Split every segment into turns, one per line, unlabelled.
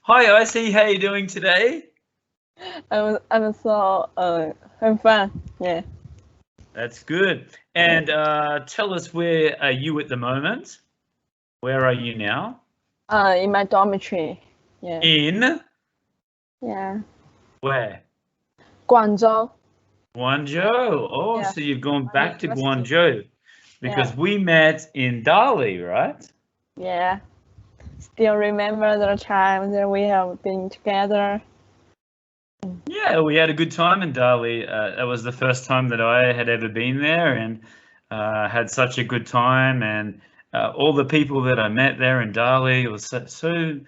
Hi, Icy. How you doing today?
I'm so having fun. Yeah.
That's good. And tell us, where are you at the moment? Where are you now?
In my dormitory. Yeah.
In
Yeah.
where?
Guangzhou.
Guangzhou. Oh,
Yeah.
so you've gone
My
back to
university.
Guangzhou
Yeah.
because we met in Dali, right?
Yeah. Still remember the time that we have been together.
Yeah, we had a good time in Dali. That was the first time that I had ever been there, and had such a good time. And all the people that I met there in Dali, it was so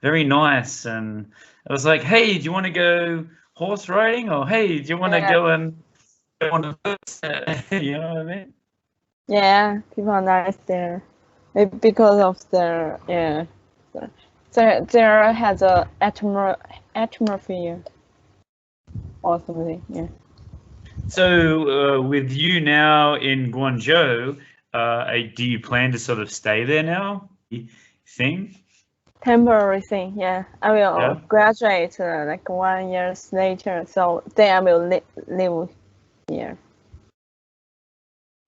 very nice. And I was like, "Hey, do you want to go horse riding?" Or "Hey, do you want to
Yeah.
go and go on a boat?" You know what I mean?
Yeah. People are nice there. Maybe because of their there has a atmosphere or something. Yeah.
So with you now in Guangzhou, do you plan to sort of stay there now? Thing?
Temporary thing, yeah. I will
Yeah.
graduate like 1 year later, so then I will live here.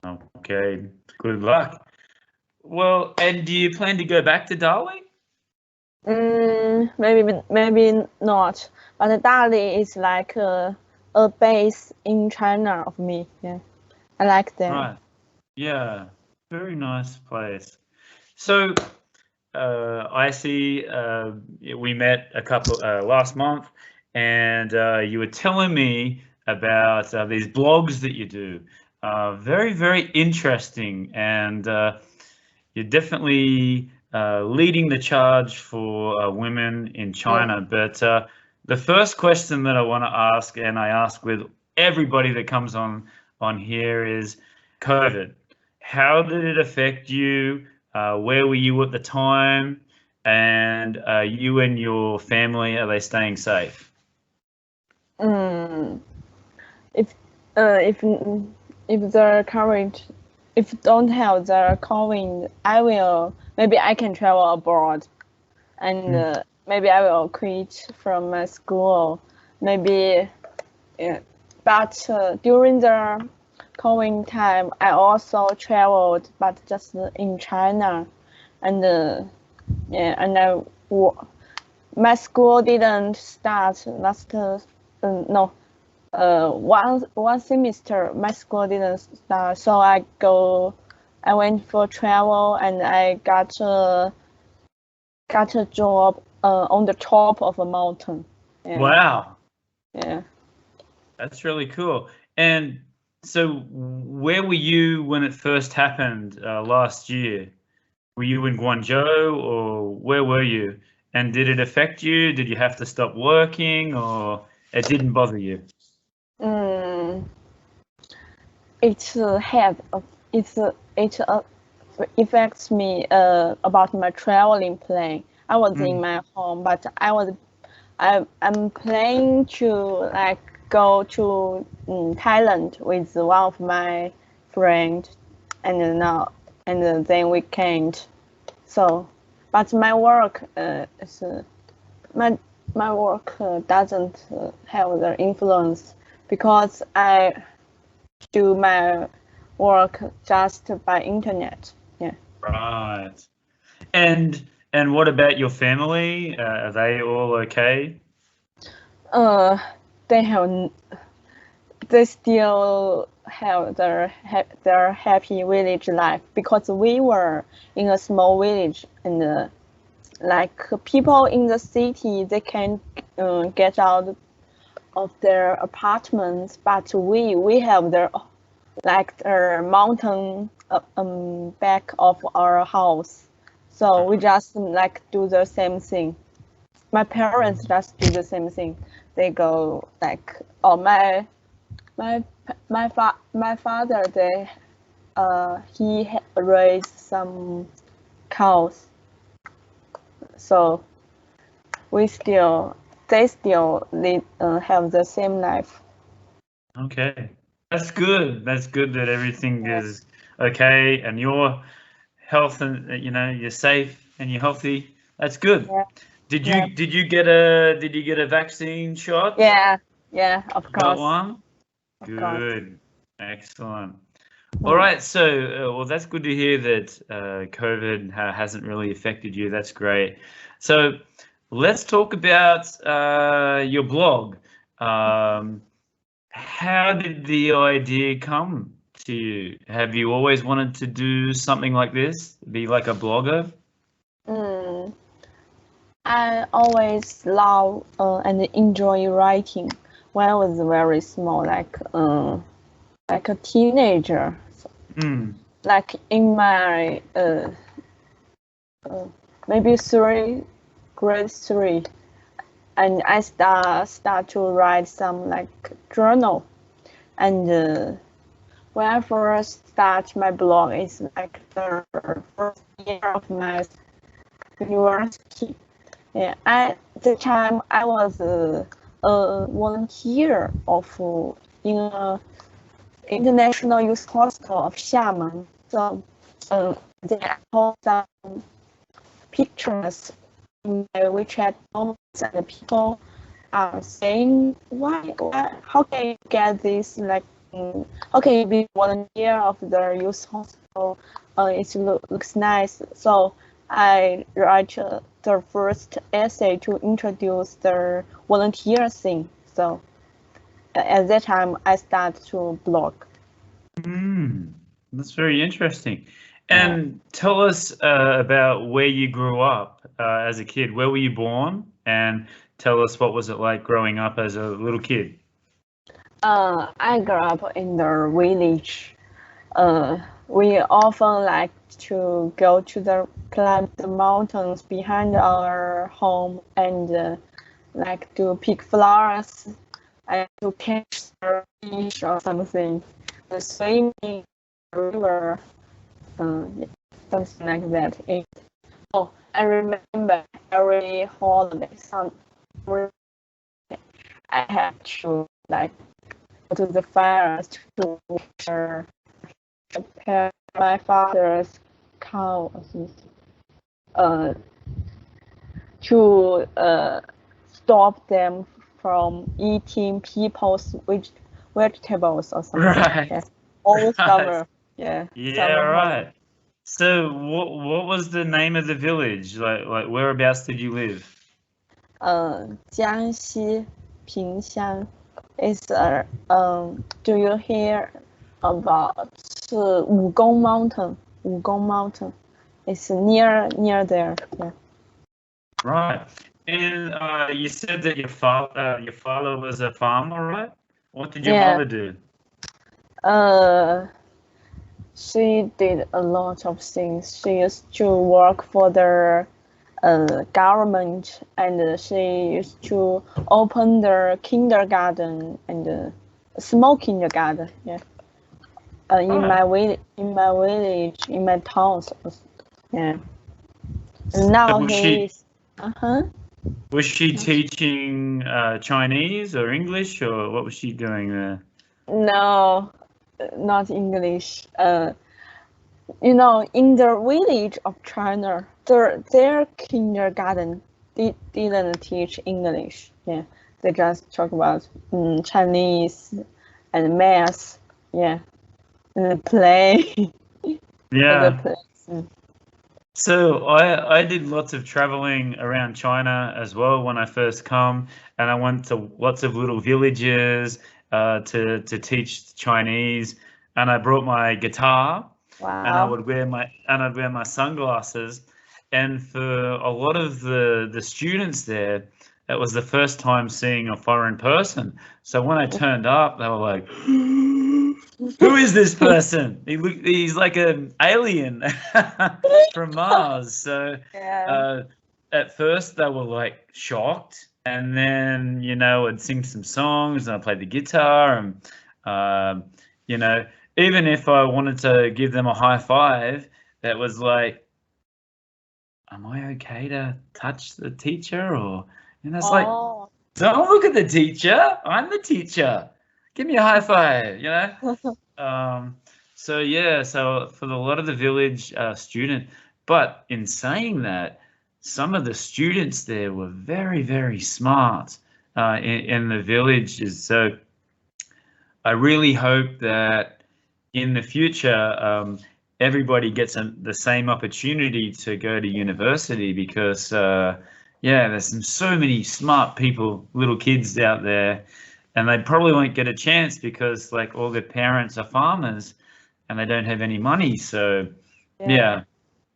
Okay, good luck. Well, and do you plan to go back to Dali?
Maybe not, but Dali is like a base in China of me. Yeah, I like there.
Right. Yeah, very nice place. So, I see we met a couple last month, and you were telling me about these blogs that you do. Very, very interesting, and you're definitely leading the charge for women in
Mm.
China. But the first question that I want to ask, and I ask with everybody that comes on here, is COVID. How did it affect you? Where were you at the time? And you and your family, are they staying safe?
Mm. If if the current if don't have the COVID, maybe I can travel abroad and
Mm.
maybe I will quit from my school. Maybe, yeah. But during the COVID time, I also traveled, but just in China, and yeah, and my school didn't start last no. One semester my school didn't start, so I went for travel and I got a job on the top of a mountain. Yeah,
Wow,
yeah.
that's really cool. And so, where were you when it first happened last year? Were you in Guangzhou or where were you? And did it affect you? Did you have to stop working or it didn't bother you?
Mm, it's had it affects me about my traveling plan. I was in
Mm.
my home, but I'm planning to like go to Thailand with one of my friends, and now and then we can't. So, but my work is my my work doesn't have the influence because I do my work just by internet. Yeah.
Right. And and what about your family? Are they all okay?
Uh, they have they still have their happy village life because we were in a small village and like people in the city they can get out of their apartments, but we have their like a mountain back of our house, so we just like do the same thing. My parents just do the same thing. They go like, oh my my father he raised some cows, so we still they still have the same life.
Okay. That's good. That's good that everything is okay and your health and you're safe and you're healthy. That's good.
Yeah.
Did
Yeah.
you get a vaccine shot?
Yeah, yeah, of
You got
course,
one?
of course.
Good. Excellent. All right, so well, that's good to hear that COVID hasn't really affected you. That's great. So let's talk about your blog. How did the idea come to you? Have you always wanted to do something like this, be like a blogger?
Mm, I always love and enjoy writing when I was very small, like a teenager.
Mm.
Like in my maybe grade three, and I start to write some like journal. And when I first start my blog, it's like the first year of my university. Yeah, at the time I was a volunteer in a international youth hostel of Xiamen. So they post some pictures in my WeChat comments, and people are saying, how can you get this, like, how can you be volunteer of the youth hostel? It looks nice. So I write the first essay to introduce the volunteer thing. So at that time, I start to blog.
That's very interesting. And tell us about where you grew up as a kid. Where were you born? And tell us what was it like growing up as a little kid?
I grew up in the village. We often like to go to climb the mountains behind our home and like to pick flowers and to catch fish or something. The swimming in the river, something like that. I remember every holiday, I had to like go to the forest to prepare my father's cows, to stop them from eating people's vegetables or something.
Right.
Yeah. All
Right.
summer. Yeah.
Yeah,
Summer
right. So what was the name of the village? Like whereabouts did you live?
Jiangxi Provence is do you hear about Wugong Mountain? Wugong Mountain. It's near there. Yeah.
Right. And you said that your father was a farmer, right? What did your
Yeah.
mother do?
She did a lot of things. She used to work for the government, and she used to open the kindergarten and small kindergarten. Yeah. In my village, in my town. Yeah. And now
was
he is.
Was she teaching Chinese or English, or what was she doing there?
No, not English. In the village of China, their kindergarten didn't teach English. Yeah, they just talk about Chinese and math. Yeah, and play.
Yeah. So I did lots of traveling around China as well when I first come, and I went to lots of little villages to teach Chinese, and I brought my guitar, and
Wow.
I'd wear my sunglasses, and for a lot of the students there, it was the first time seeing a foreign person. So when I turned up, they were like, "Who is this person? He's like an alien from Mars." So at first they were like shocked, and then I'd sing some songs and I played the guitar, and even if I wanted to give them a high five, that was like, am I okay to touch the teacher? Or it's like, don't look at the teacher. I'm the teacher. Give me a high five, So for a lot of the village student, but in saying that, some of the students there were very, very smart in the villages. So I really hope that in the future everybody gets the same opportunity to go to university, because yeah, there's so many smart people, little kids out there, and they probably won't get a chance because like all their parents are farmers and they don't have any money. So yeah,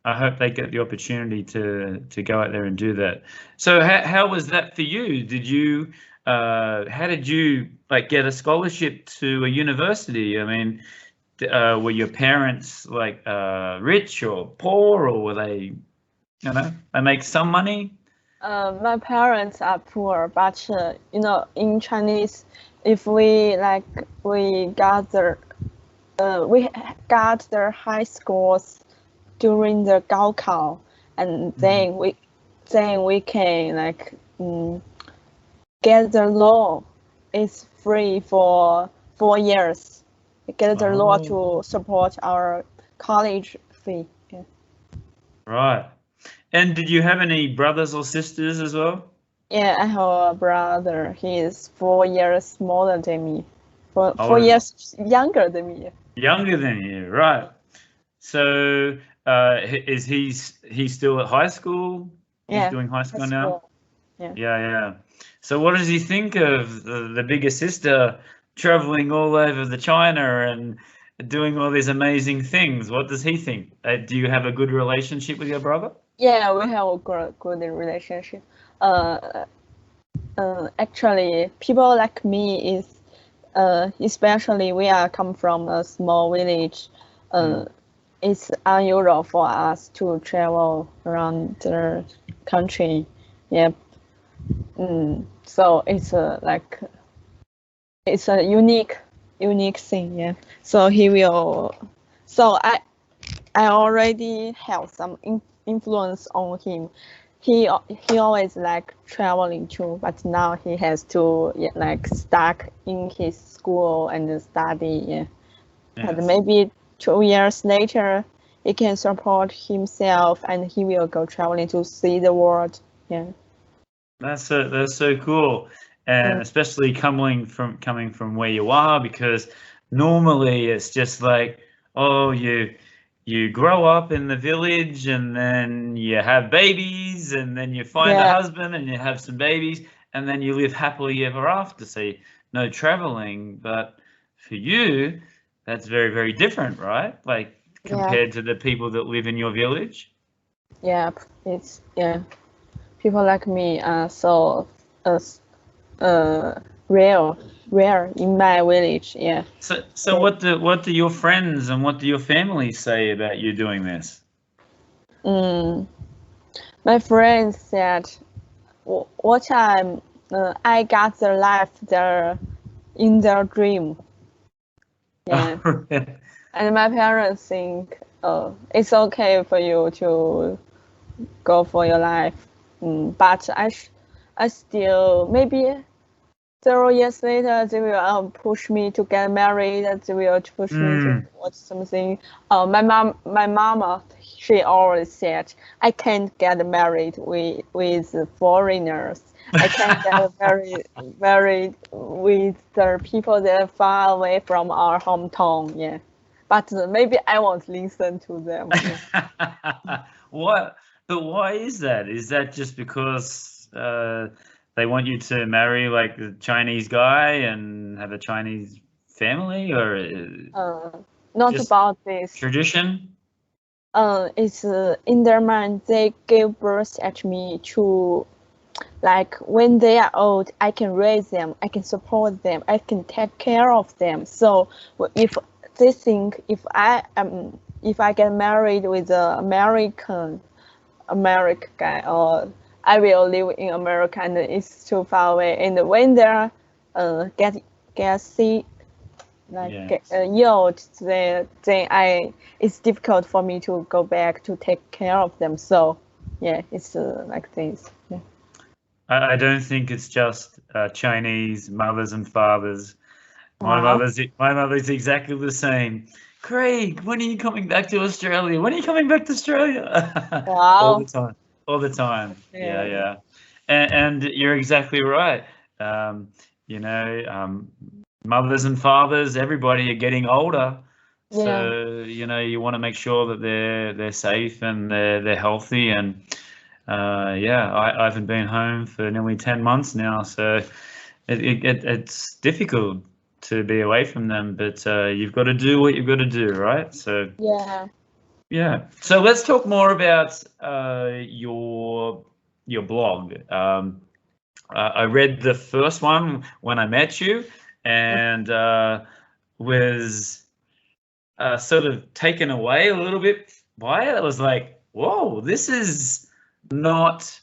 I hope they get the opportunity to go out there and do that. So how was that for you? Did you how did you like get a scholarship to a university? I mean, were your parents like rich or poor, or were they, you know, they make some money?
My parents are poor, but you know, in Chinese, if we got the high scores during the Gaokao, and then we can like get the law. It's free for 4 years. We get the law to support our college fee. Yeah.
Right. And did you have any brothers or sisters as well?
Yeah, I have a brother. He is 4 years smaller than me. 4 years younger than me.
Younger than you, right? So is he still at high school? He's doing high school now. Yeah. So what does he think of the bigger sister traveling all over the China and doing all these amazing things? What does he think? Do you have a good relationship with your brother?
Yeah, we have a good relationship. Actually, people like me is especially we are come from a small village. It's unusual for us to travel around the country. Yeah. So it's it's a unique thing. Yeah. So he will. So I already have some influence on him. He always like traveling too, but now he has to like stuck in his school and study. Yeah. Yes. But maybe 2 years later, he can support himself and he will go traveling to see the world. Yeah.
That's so cool, and especially coming from where you are, because normally it's just like, oh, you grow up in the village and then you have babies and then you find a husband and you have some babies and then you live happily ever after. So no traveling, but for you, that's very, very different, right? Like compared to the people that live in your village.
Yeah, it's people like me are so rare in my village. Yeah.
So what do your friends and what do your family say about you doing this?
My friends said, what time I got the life there in their dream. Yeah. And my parents think, it's okay for you to go for your life. But I still, maybe 0 years later, they will push me to get married. They will push me to watch something. My mama, she always said, I can't get married with foreigners. I can't get married with the people that are far away from our hometown. Yeah, but maybe I won't listen to them.
What? But why is that? Is that just because they want you to marry like a Chinese guy and have a Chinese family, or
not about this
tradition?
It's in their mind. They gave birth at me to, like, when they are old, I can raise them, I can support them, I can take care of them. So if they think if I get married with an American guy, or I will live in America and it's too far away, and when they're get sick, like yield, then it's difficult for me to go back to take care of them. So yeah, it's like this. Yeah.
I don't think it's just Chinese mothers and fathers. My mother's exactly the same. Craig, when are you coming back to Australia? When are you coming back to Australia?
Wow.
All the time. all the time.
Yeah.
Yeah. And you're exactly right. You know, mothers and fathers, everybody are getting older.
Yeah.
So, you know, you want to make sure that they're safe and they're healthy. And yeah, I haven't been home for nearly 10 months now, so it's difficult to be away from them, but you've got to do what you've got to do, right? So
Yeah.
yeah. So let's talk more about your blog. I read the first one when I met you, and was sort of taken away a little bit by it. I was like, whoa, this is not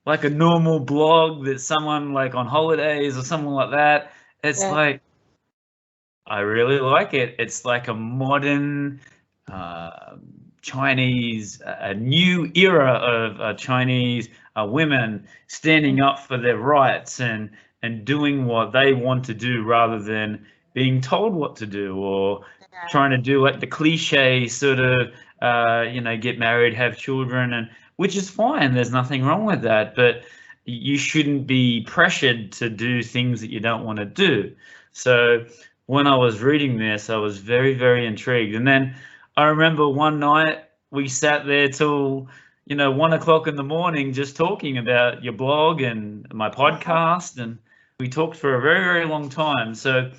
like a normal blog that someone like on holidays or someone like that. It's
Yeah.
like, I really like it. It's like a modern uh, Chinese, a new era of Chinese women standing up for their rights and doing what they want to do rather than being told what to do, or trying to do like the cliche sort of you know, get married, have children, and which is fine. There's nothing wrong with that, but you shouldn't be pressured to do things that you don't want to do. So when I was reading this, I was very, very intrigued. And then I remember one night we sat there till, you know, 1 o'clock in the morning just talking about your blog and my podcast, and we talked for a very, very long time. So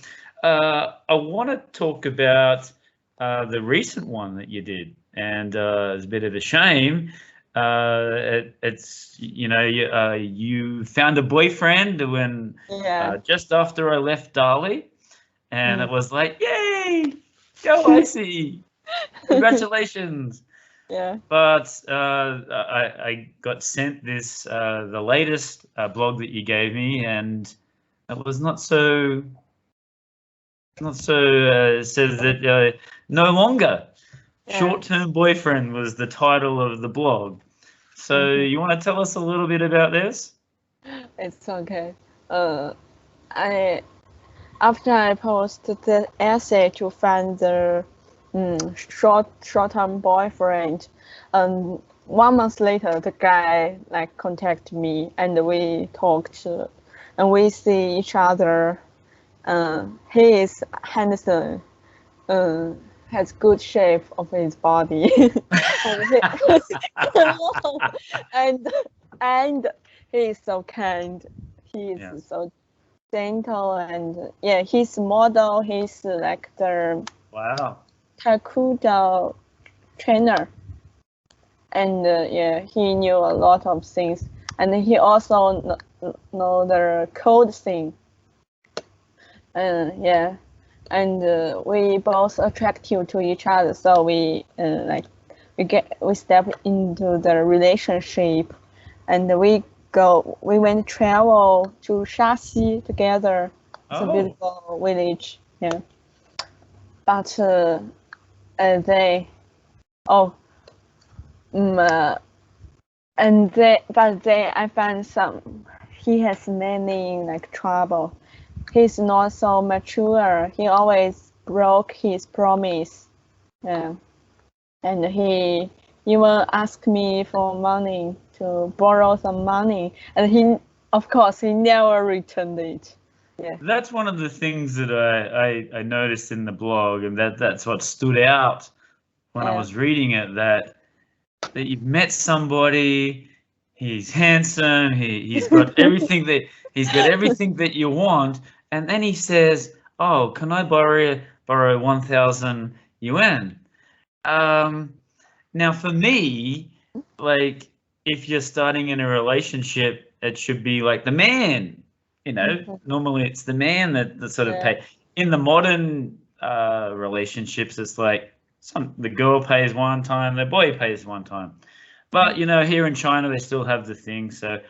I want to talk about the recent one that you did, and it's a bit of a shame. It's, you know, you found a boyfriend when just after I left Dali, and it was like, yay, go Icey, congratulations.
Yeah.
But I got sent this the latest blog that you gave me, and it was not so it says that no longer. Short-term boyfriend was the title of the blog. So you want to tell us a little bit about this?
It's okay. After I posted the essay to find the short-term boyfriend, 1 month later, the guy like contacted me and we talked, and we see each other. He is handsome, has good shape of his body, and he is so kind. He is so gentle, and yeah, his model. He's like the taekwondo trainer, and yeah, he knew a lot of things, and he also know the code thing. Yeah, and we both attractive to each other, so we we step into the relationship, and we went travel to Shaxi together. It's a beautiful village. Yeah, but they I find he has many like trouble. He's not so mature. He always broke his promise. Yeah. And he even asked me for money, to borrow some money. And he, of course, he never returned it. Yeah.
That's one of the things that I noticed in the blog, and that's what stood out when I was reading it, that you've met somebody, he's handsome, he's got everything that you want, and then he says, "Oh, can I borrow 1,000 yuan?" Now for me, like, if you're starting in a relationship, it should be like the man, you know. Normally it's the man that sort of pay. In the modern relationships, it's like the girl pays one time, the boy pays one time. But you know, here in China they still have the thing, so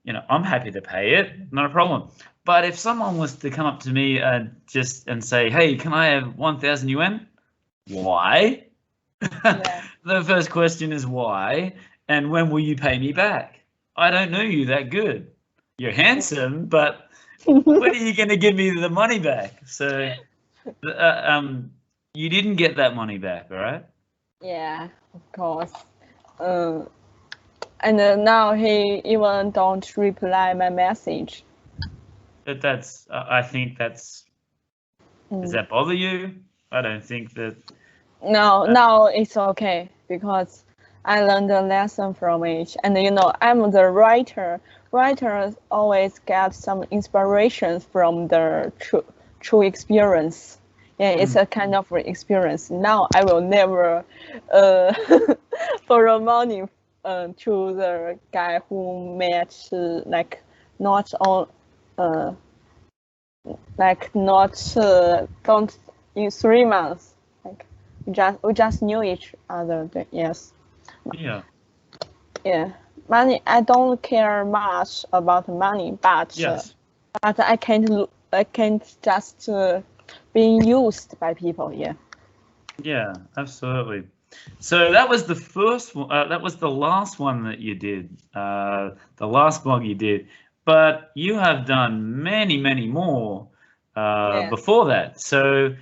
you know, I'm happy to pay it, not a problem. But if someone was to come up to me and say, "Hey, can I have 1,000 yuan?" Why? The first question is why, and when will you pay me back? I don't know you that good. You're handsome, but when are you going to give me the money back? So, you didn't get that money back, all right?
Yeah, of course. And now he even don't reply my message.
That's I think that's. Does that bother you? I don't think that.
No, now it's okay because I learned a lesson from it. And I'm the writer. Writers always get some inspiration from the true experience. Yeah, it's a kind of experience. Now I will never borrow money to the guy who met like not on don't in 3 months. Like we just knew each other. Yes.
Yeah.
Yeah. Money. I don't care much about money, but
Yes.
but I can't just being used by people. Yeah.
Yeah, absolutely. So that was the first one. That was the last one that you did. The last blog you did, but you have done many, many more before that. So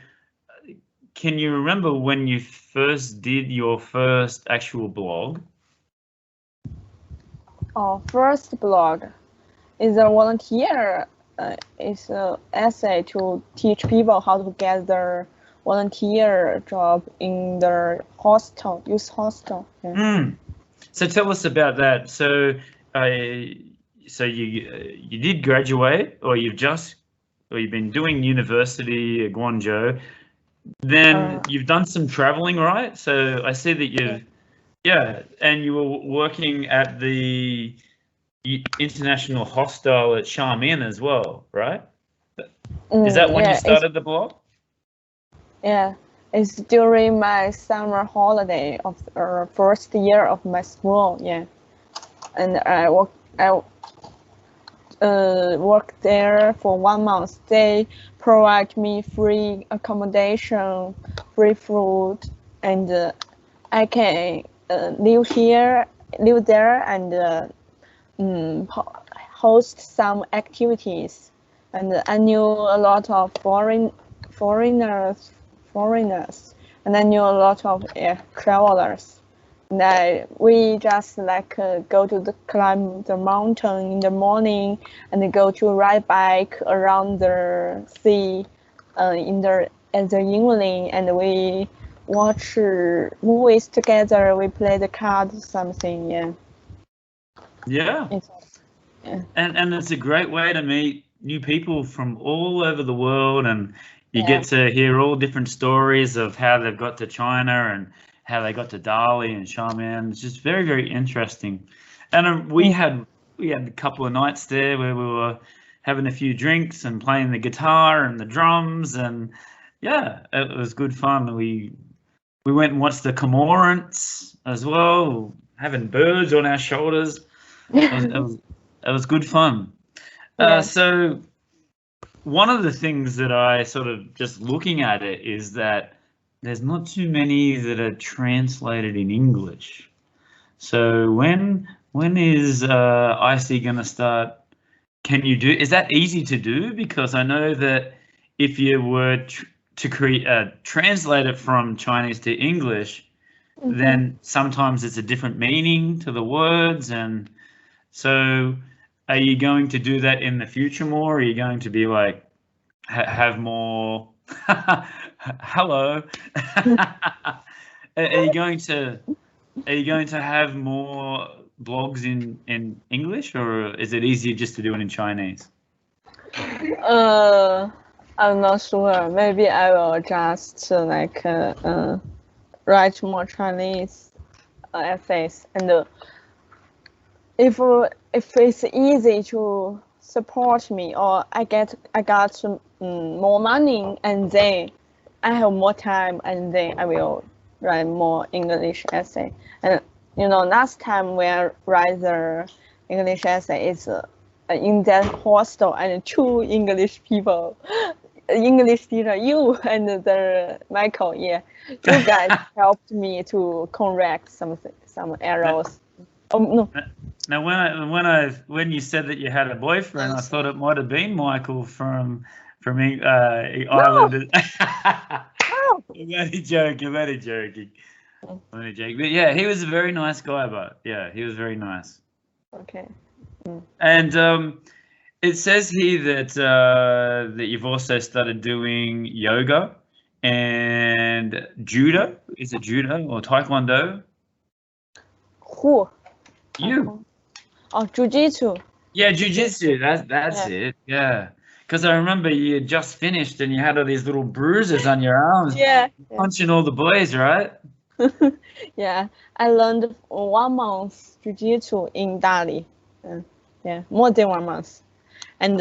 can you remember when you first did your first actual blog?
Oh, first blog is a volunteer. It's an essay to teach people how to get their volunteer job in their hostel, youth hostel. Yeah.
So tell us about that. So, you did graduate, or you've been doing university at Guangzhou. Then you've done some traveling, right? So I see that and you were working at the international hostel at Xiamen as well, right? Is that when you started the blog?
Yeah, it's during my summer holiday of the first year of my school. Yeah, and I worked there for 1 month. They provide me free accommodation, free food, and I can live there, and host some activities. And I knew a lot of foreigners, and I knew a lot of travelers. And we just go to climb the mountain in the morning, and go to ride bike around the sea, at the evening, and we watch movies together. We play the cards, something. Yeah.
Yeah. And it's a great way to meet new people from all over the world, and you get to hear all different stories of how they've got to China and how they got to Dali and Xiamen. It's just very, very interesting. And we had a couple of nights there where we were having a few drinks and playing the guitar and the drums, and it was good fun. We went and watched the cormorants as well, having birds on our shoulders. It was good fun. So one of the things that I sort of just looking at it is that there's not too many that are translated in English. So when is Icey going to start? Is that easy to do? Because I know that if you were to translate it from Chinese to English, then sometimes it's a different meaning to the words. And so are you going to do that in the future more? Or are you going to be like, have more, hello, are you going to have more blogs in English, or is it easier just to do it in Chinese?
I'm not sure. Maybe I will just write more Chinese essays, and if it's easy to support me, or I got more money, and then I have more time, and then I will write more English essay. And last time when I write the English essay, it's in that hostel, and 2 English people, English teacher, you and the Michael, you guys helped me to correct some errors. Oh no.
Now, when you said that you had a boyfriend, I thought it might have been Michael from Ireland.
No.
I'm only joking. Only Jake. But yeah, he was a very nice guy. But yeah, he was very nice.
Okay.
And it says here that that you've also started doing yoga and judo. Is it judo or taekwondo?
Who?
You.
Oh, jujitsu.
Yeah, jiu-jitsu. That's it. Yeah. Because I remember you had just finished and you had all these little bruises on your arms.
Yeah.
Punching all the boys, right?
Yeah, I learned 1 month jujitsu in Dali. Yeah, more than 1 month. And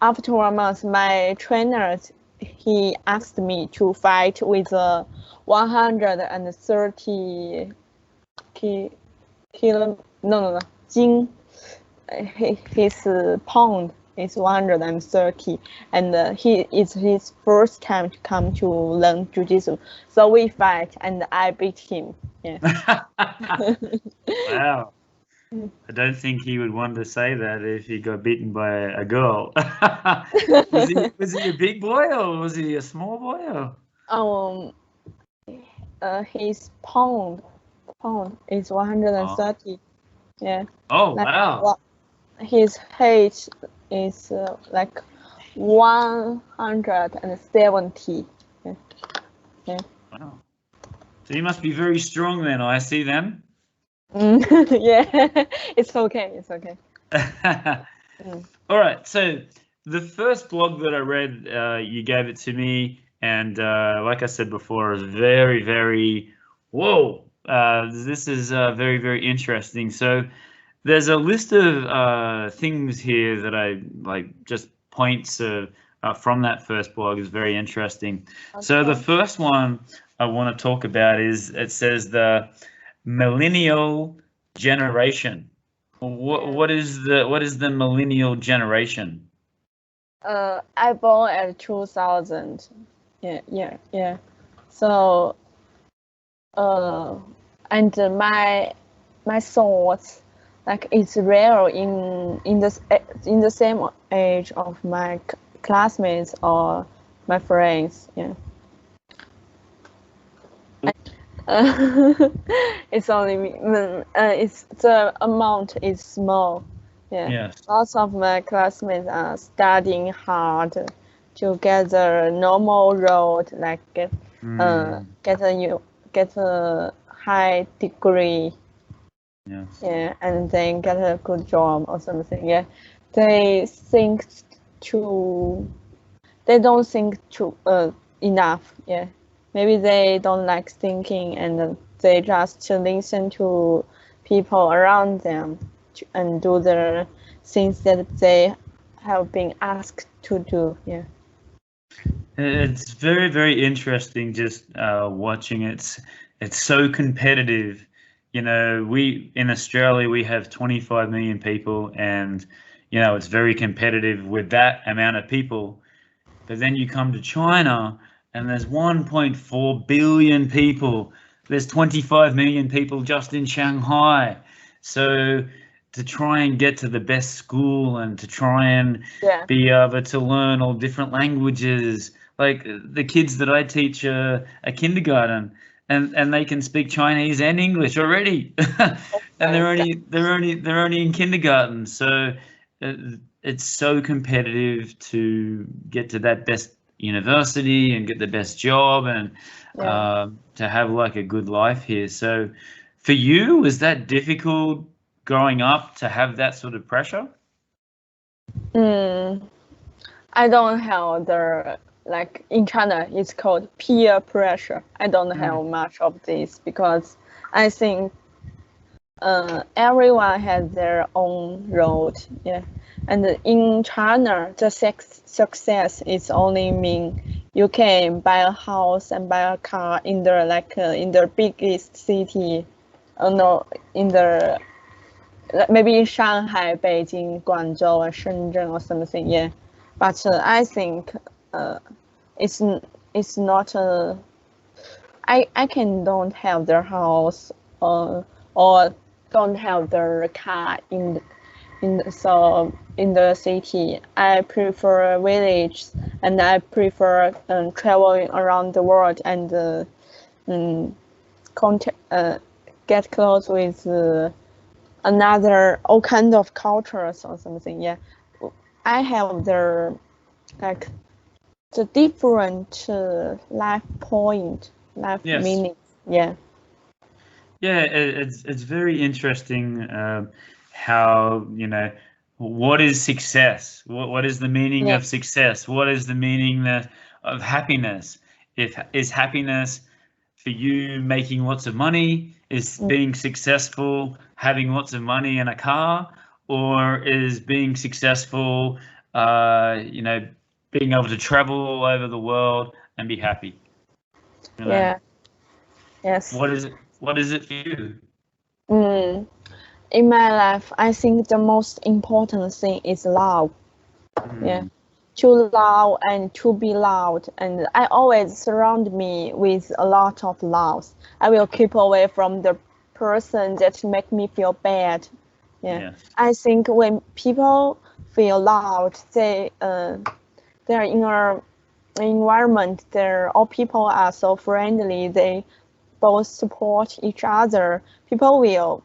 after 1 month, my trainer he asked me to fight with 130 kilo. No, Jing. His pound is 130, and it's his first time to come to learn jujitsu. So we fight, and I beat him. Yeah.
Wow. I don't think he would want to say that if he got beaten by a girl. Was he a big boy or was he a small boy? Or?
His pound is 130. Yeah.
Oh, wow.
His height is like 170. Yeah.
Wow. So you must be very strong then. I see them.
Yeah, it's okay. It's okay.
All right. So the first blog that I read, you gave it to me, and like I said before, it was very, very whoa. This is very, very interesting. So there's a list of things here that I like, just points from that first blog is very interesting. Okay. So the first one I want to talk about is it says the Millennial Generation. What is the Millennial Generation?
I born at 2000. Yeah. So and my thoughts, like it's rare in the same age of my classmates or my friends. Yeah. It's only me. It's the amount is small. Yeah.
Yes.
Lots of my classmates are studying hard to get a normal road, like get a high degree.
Yes.
Yeah, and then get a good job or something. Yeah, they don't think too enough. Yeah, maybe they don't like thinking, and they just listen to people around them and do the things that they have been asked to do. Yeah.
It's very, very interesting just watching it. It's so competitive. You know, we in Australia, we have 25 million people and, you know, it's very competitive with that amount of people. But then you come to China and there's 1.4 billion people. There's 25 million people just in Shanghai. So to try and get to the best school and to try and be able to learn all different languages, like the kids that I teach are kindergarten, and they can speak Chinese and English already, and they're only in kindergarten. So it's so competitive to get to that best university and get the best job and to have like a good life here. So for you, was that difficult growing up to have that sort of pressure?
I don't have like in China, it's called peer pressure. I don't have much of this because I think everyone has their own road. Yeah, and in China, the success is only mean you can buy a house and buy a car in the biggest city. No, maybe in Shanghai, Beijing, Guangzhou, or Shenzhen or something. Yeah, but I think it's not I don't have their house or don't have their car in the city. I prefer village and I prefer traveling around the world and contact, get close with another all kind of cultures or something. Yeah, I have the different life point, life
Yes.
meaning. Yeah.
Yeah, it's very interesting how, what is success? What is the meaning of success? What is the meaning of happiness? Is happiness for you making lots of money? Is being successful having lots of money and a car? Or is being successful, being able to travel all over the world and be happy?
Yeah. Yes.
What is it? What is it for you?
In my life, I think the most important thing is love. Yeah, to love and to be loved, and I always surround me with a lot of love. I will keep away from the person that make me feel bad. Yeah, I think when people feel loved, they're in an environment there all people are so friendly. They both support each other. People will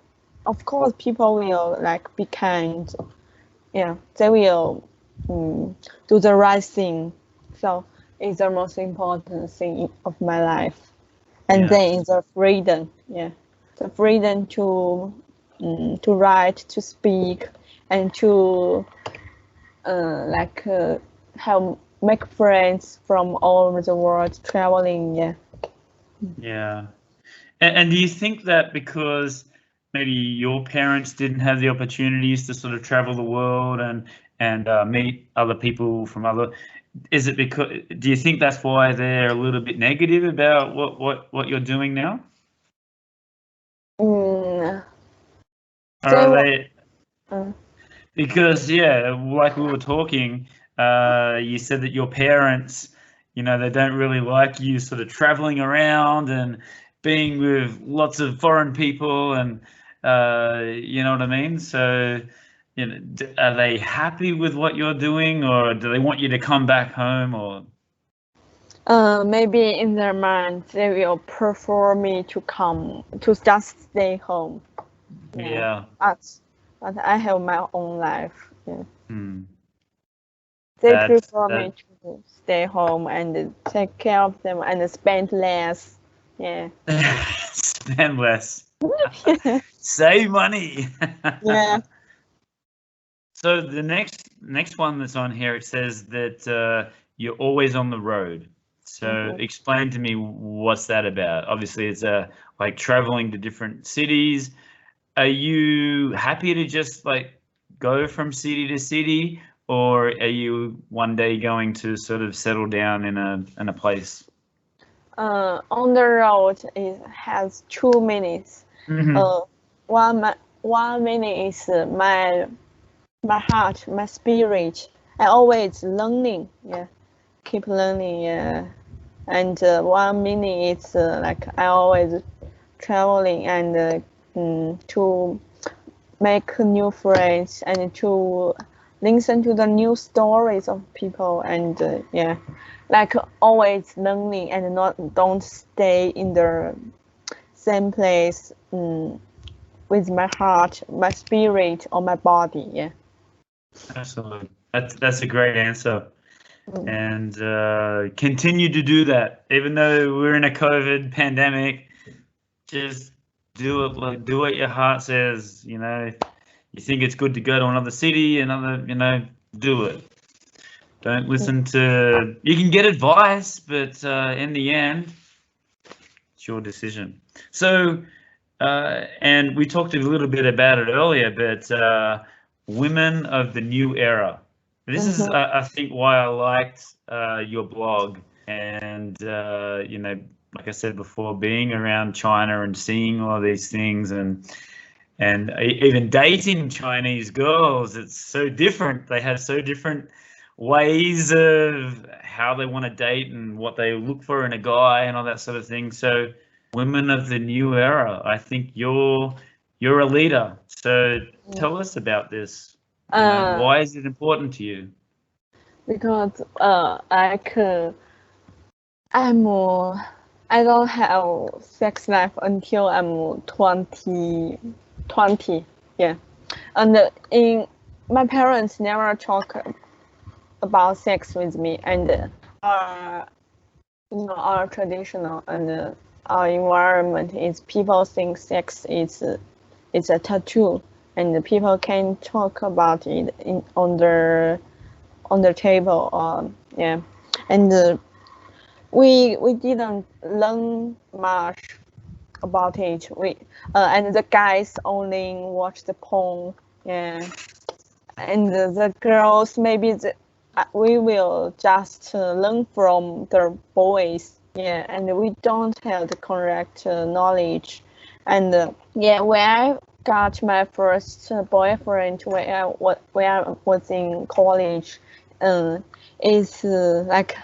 like be kind. Yeah, they will do the right thing. So it's the most important thing of my life. And then is the freedom. Yeah, the freedom to write, to speak, and to have make friends from all over the world traveling. Yeah.
Yeah. And do you think that because maybe your parents didn't have the opportunities to sort of travel the world and meet other people from other, is it because, do you think that's why they're a little bit negative about what you're doing now? Or are they? Because like we were talking, you said that your parents, they don't really like you sort of traveling around and being with lots of foreign people, and you know what I mean? So, are they happy with what you're doing, or do they want you to come back home, or?
Maybe in their mind they will prefer me to just stay home.
Yeah.
But I have my own life. Yeah. They
That's
prefer me to stay home and take care of them and spend less. Yeah.
Spend less. Save money.
Yeah.
So the next one that's on here, it says that you're always on the road. So explain to me, what's that about? Obviously, it's like traveling to different cities. Are you happy to just like go from city to city, or are you one day going to sort of settle down in a place?
On the road, it has 2 minutes. One minute is my heart, my spirit. I always learning. Yeah, keep learning. Yeah, and 1 minute is like I always traveling and to make new friends and to listen to the new stories of people and like always learning and don't stay in the same place with my heart, my spirit, or my body. Yeah.
Absolutely. That's a great answer. And continue to do that, even though we're in a COVID pandemic. Just do it. Like, do what your heart says. You think it's good to go to another city, do it. Don't listen to. You can get advice, but in the end, it's your decision. So, and we talked a little bit about it earlier, but women of the new era. This is, I think, why I liked your blog, and like I said before, being around China and seeing all these things, and even dating Chinese girls, it's so different. They have so different ways of how they want to date and what they look for in a guy and all that sort of thing. So, women of the new era, I think you're a leader. So tell us about this. Why is it important to you?
Because I I don't have sex life until I'm 20. Yeah. And my parents never talk about sex with me, and our traditional and our environment is people think sex is a tattoo, and people can talk about it on the table. Yeah, and we didn't learn much about it. And the guys only watch the porn. Yeah, and the girls maybe we will just learn from the boys. Yeah, and we don't have the correct knowledge. And yeah, when I got my first boyfriend when I was in college, it's like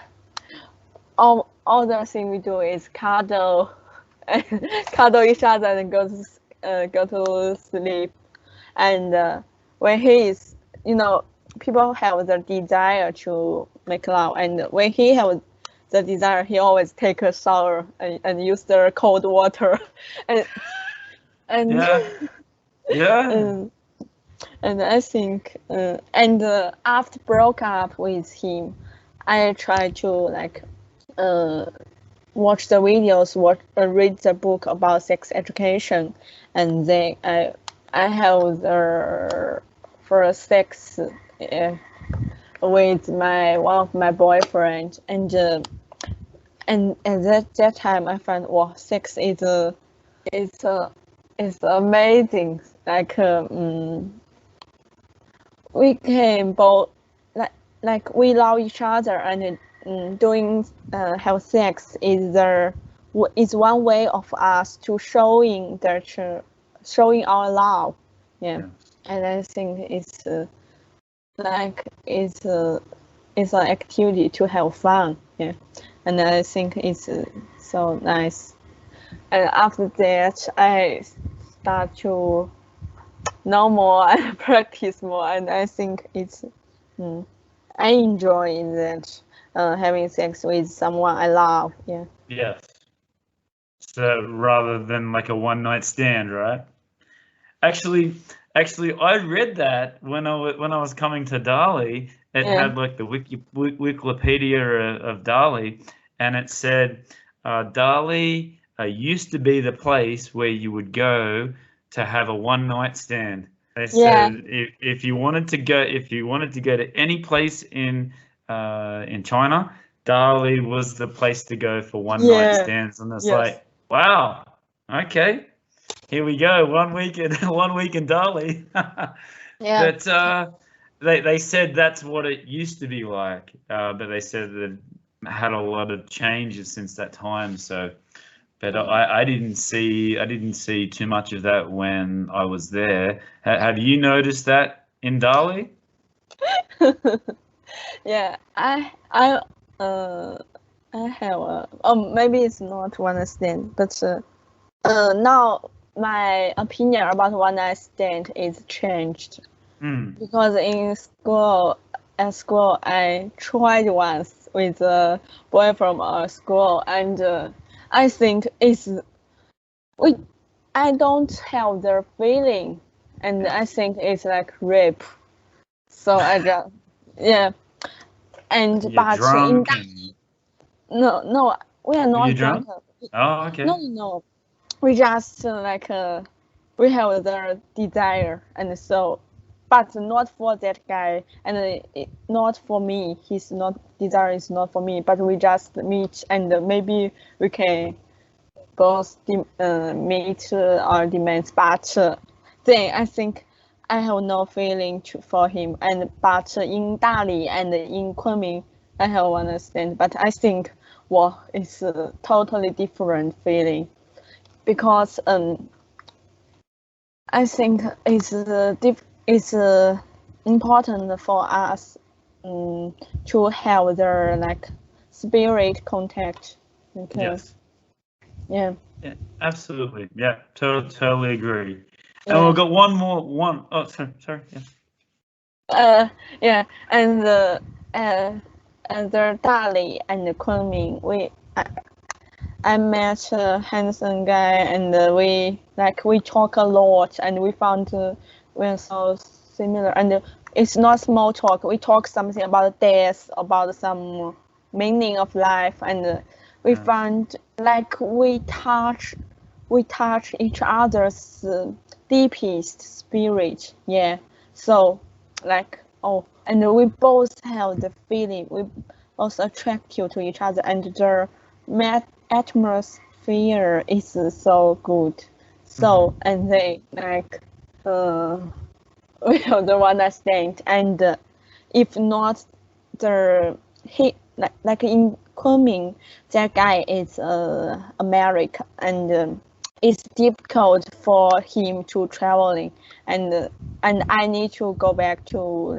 all the thing we do is cuddle, cuddle each other and go to sleep. And when he is, people have the desire to make love, and when he has the desire, he always take a shower and use the cold water, and
yeah.
And I think after broke up with him, I try to watch the videos, read the book about sex education, and then I have the first sex with one of my boyfriend, and at that time I found sex is amazing. We can both like we love each other, and doing have sex is one way of us to showing our love. Yeah. And I think it's it's an activity to have fun. Yeah, and I think it's so nice. And after that, I start to know more and practice more, and I think it's I enjoy that having sex with someone I love. Yeah.
Yes. So rather than like a one night stand, right? Actually, I read that when I was coming to Dali. It had like the Wikipedia of Dali, and it said Dali used to be the place where you would go to have a one night stand. They said if you wanted to go to any place in China, Dali was the place to go for one night stands, and it's like, wow, okay. Here we go. 1 week in Dali.
Yeah.
But they said that's what it used to be like. But they said that it had a lot of changes since that time. So, but I didn't see too much of that when I was there. Have you noticed that in Dali?
Yeah, I have maybe it's not one night stand, but now my opinion about one night stand is changed. Because at school I tried once with a boy from our school, and I think I don't have the feeling, and I think it's like rape. So I just and
You're
but
drunk
no, we are not
drunk. Oh, okay.
No, we just we have the desire, and so, but not for that guy, and not for me. His not desire is not for me, but we just meet, and maybe we can both meet our demands. But then I think I have no feeling for him, but in Dali and in Kunming I have understand. But I think it's a totally different feeling, because I think it's important for us to have the spirit contact.
Yes.
Yeah.
Yeah, absolutely. Yeah, totally agree. And we've got one more. Oh, sorry. Yeah.
Yeah, and the Dali and the Kunming, I met a handsome guy, and we talk a lot, and we found we're so similar. And it's not small talk. We talk something about death, about some meaning of life, and we found like we touch each other's deepest spirit. Yeah. So like and we both have the feeling. We both attracted to each other, and the atmosphere is so good. So and they like we don't understand, and if not he like in Kunming, that guy is American, and it's difficult for him to traveling, and I need to go back to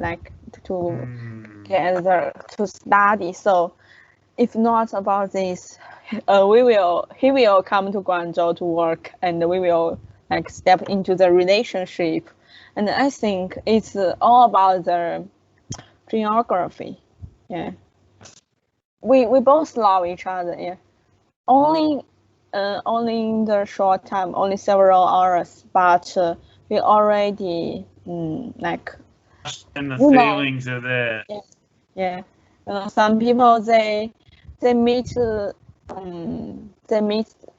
to study. So if not about this, he will come to Guangzhou to work, and we will like step into the relationship. And I think it's all about the geography. Yeah. We both love each other. Yeah. Only in the short time, only several hours, but we already like.
And the feelings are there.
Yeah. Some people they meet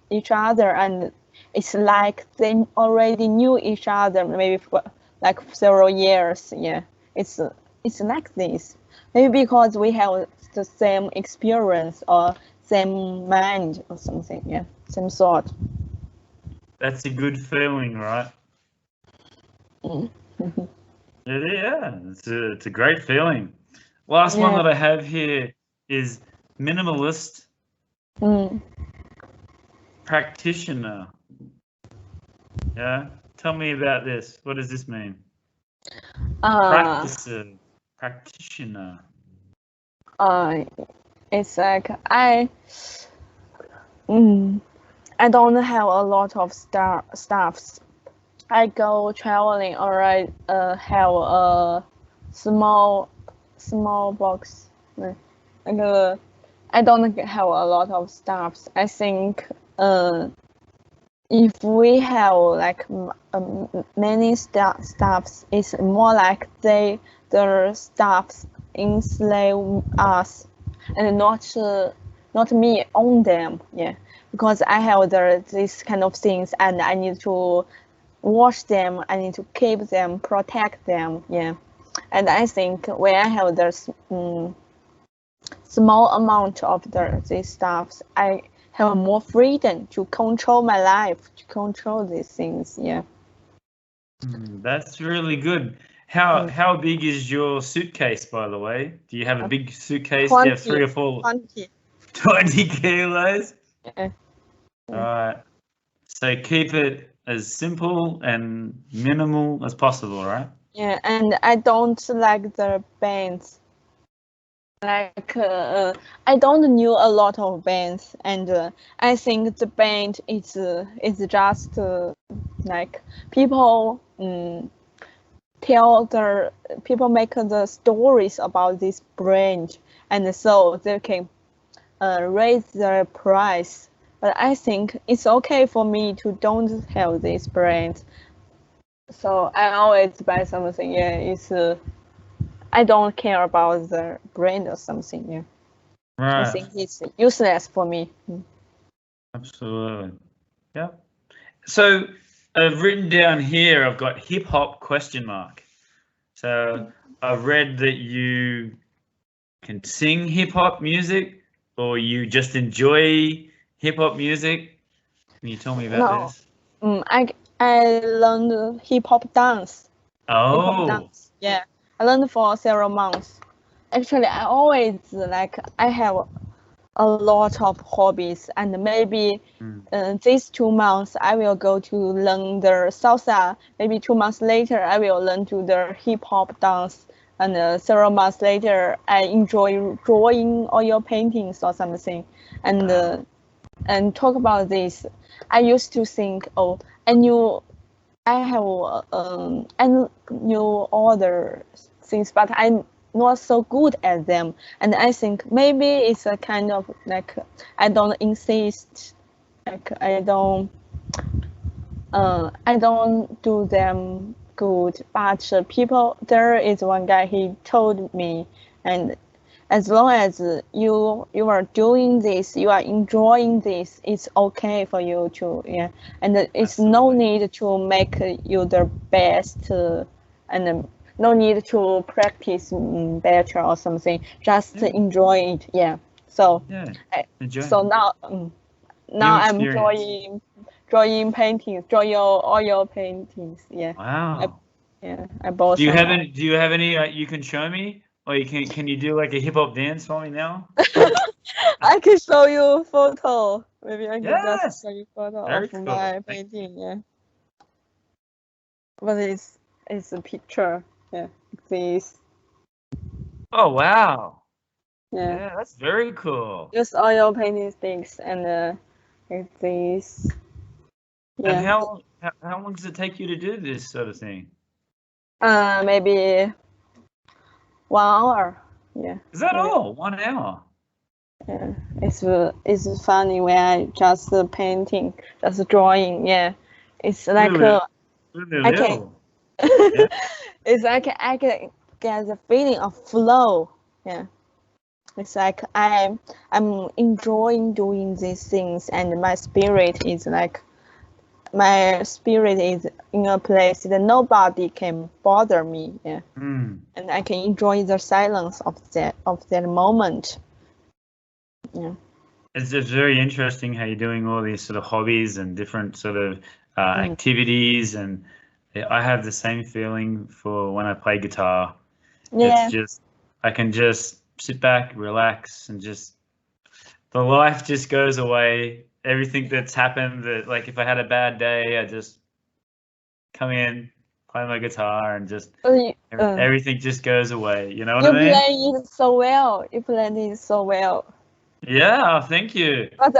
each other, and it's like they already knew each other maybe for like several years. Yeah. It's like this. Maybe because we have the same experience or same mind or something. Yeah. Same thought.
That's a good feeling, right? Yeah, it's a great feeling. Last one that I have here is minimalist practitioner. Yeah, tell me about this. What does this mean? Practitioner.
It's like I don't have a lot of stuffs. I go traveling, or I have a small box. Like I don't have a lot of stuffs. I think if we have like many stuffs, it's more like the stuffs enslave us, and not me own them. Yeah, because I have this kind of things, and I need to wash them, I need to keep them, protect them. Yeah, and I think when I have this small amount of these stuffs, I have more freedom to control my life, to control these things. Yeah.
That's really good. How big is your suitcase, by the way? Do you have a big suitcase?
20,
Do you have 3 or 4? 20 kilos?
Yeah.
All right. So keep it as simple and minimal as possible, right?
Yeah, and I don't like the bands. Like I don't know a lot of bands, and I think the band is just like people people make the stories about this brand, and so they can raise the price. But I think it's okay for me to don't have this brand. So I always buy something. Yeah, it's I don't care about the brand or something. Yeah,
Right.
I think it's useless for me.
Absolutely. Yeah. So I've written down here, I've got hip hop ? So I've read that you can sing hip hop music, or you just enjoy hip hop music. Can you tell me about this?
I learned hip hop dance.
Oh.
Hip hop dance. Yeah, I learned for several months. Actually, I always I have a lot of hobbies, and maybe these 2 months I will go to learn the salsa. Maybe 2 months later I will learn to the hip hop dance, and several months later I enjoy drawing oil paintings or something. And talk about this, I used to think, I knew all the things, but not so good at them, and I think maybe it's a kind of like I don't insist, like I don't do them good, but people, there is one guy, he told me, and as long as you are doing this, you are enjoying this, it's okay for you to, yeah, and it's no need to make you the best, and no need to practice better or something, just enjoy it, yeah. So now I'm drawing paintings, drawing oil paintings. Yeah.
Wow.
I bought.
Do you have any you can show me, or can you do like a hip hop dance for me now?
I can show you photo. Maybe I can
Yes.
just show you photo
Very
of
cool.
my painting. Yeah. But it's a picture. Yeah. Like this.
Oh wow.
Yeah.
Yeah, that's very cool.
Just oil painting sticks and like this. Yeah.
And how long does it take you to do this sort of thing?
Maybe 1 hour. Yeah.
Is that all? 1 hour?
Yeah, it's funny when I just painting, just drawing. Yeah, it's like I can.
Yeah.
It's like I can get the feeling of flow. Yeah, it's like I'm enjoying doing these things, and my spirit is in a place that nobody can bother me. Yeah, and I can enjoy the silence of that moment. Yeah.
It's just very interesting how you're doing all these sort of hobbies and different sort of activities, and I have the same feeling for when I play guitar.
Yeah.
It's just I can just sit back, relax, and just the life just goes away. Everything that's happened, that like if I had a bad day, I just come in, play my guitar, and just everything just goes away. You know what I mean?
You play it so well. You play it so well.
Yeah, thank you.
But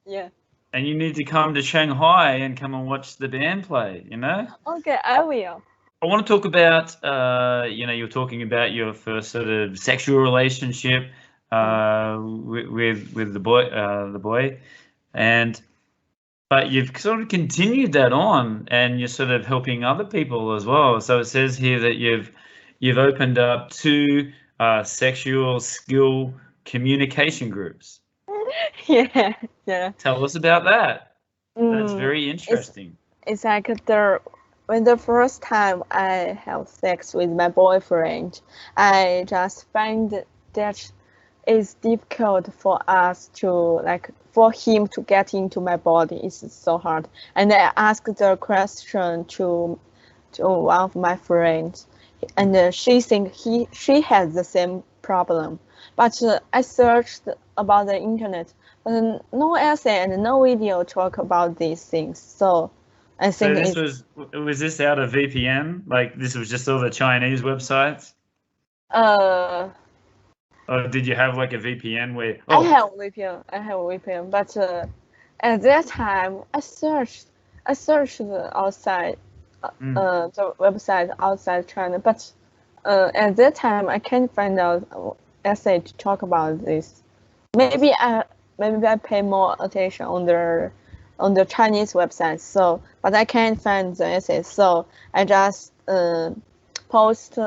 yeah.
And you need to come to Shanghai and come and watch the band play, you know?
Okay, I will.
I want to talk about, you're talking about your first sort of sexual relationship with the boy, but you've sort of continued that on, and you're sort of helping other people as well. So it says here that you've opened up 2 sexual skill communication groups.
Yeah.
Tell us about that. That's very interesting.
It's like when the first time I have sex with my boyfriend, I just find that it's difficult for us to for him to get into my body. It's so hard. And I asked the question to one of my friends, and she thinks she has the same problem. But I searched about the internet, but no essay and no video talk about these things. So I think
was this out of VPN? Like this was just all the Chinese websites? Or did you have like a VPN where?
I have a VPN, but at that time I searched outside the website outside China, but at that time I can't find out essay to talk about this. Maybe I pay more attention on the Chinese website. So, but I can't find the essay. So I just post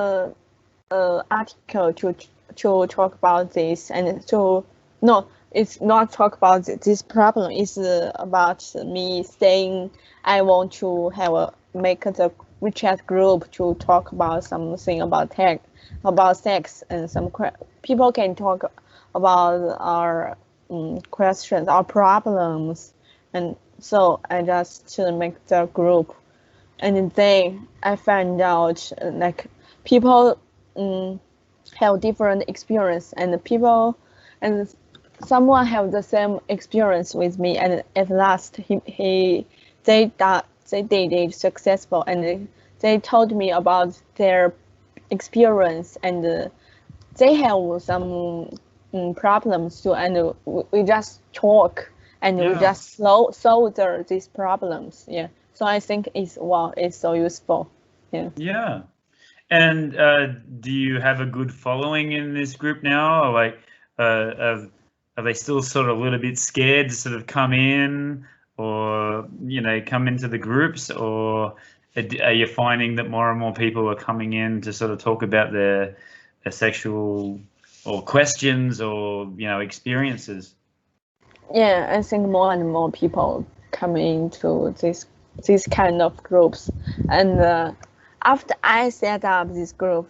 article to talk about this, and it's not talk about this problem. It's about me saying I want to make the WeChat group to talk about something about sex, and some people can talk about our questions, our problems, and so I just make the group, and then I find out people have different experience, and someone have the same experience with me, and at last they did it successful, and they told me about their experience, and they have some problems too, and we just talk, and we just solve these problems. Yeah, so I think it's so useful. Yeah.
And do you have a good following in this group now? Or like, are they still sort of a little bit scared to sort of come in, or come into the groups, or are you finding that more and more people are coming in to sort of talk about their sexual or questions or experiences?
Yeah, I think more and more people come into this kind of groups, and after I set up this group,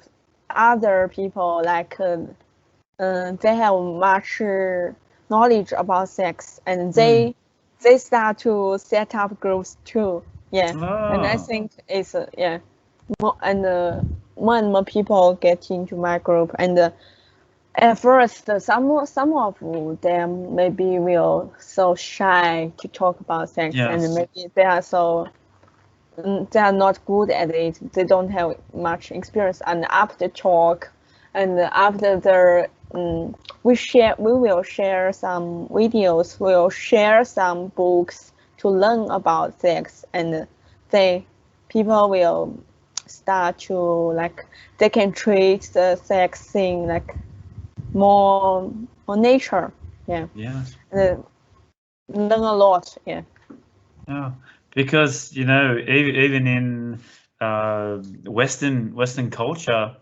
other people they have much knowledge about sex, and they start to set up groups too. Yeah, and I think it's more and more people get into my group, and at first some of them maybe will so shy to talk about sex,
Yes.
and maybe they are not good at it. They don't have much experience, and after talk, and after the we will share some videos, we'll share some books to learn about sex, and people will start to they can treat the sex thing more nature. Yeah.
Yes.
And learn a lot. Yeah.
Yeah, because even in Western culture,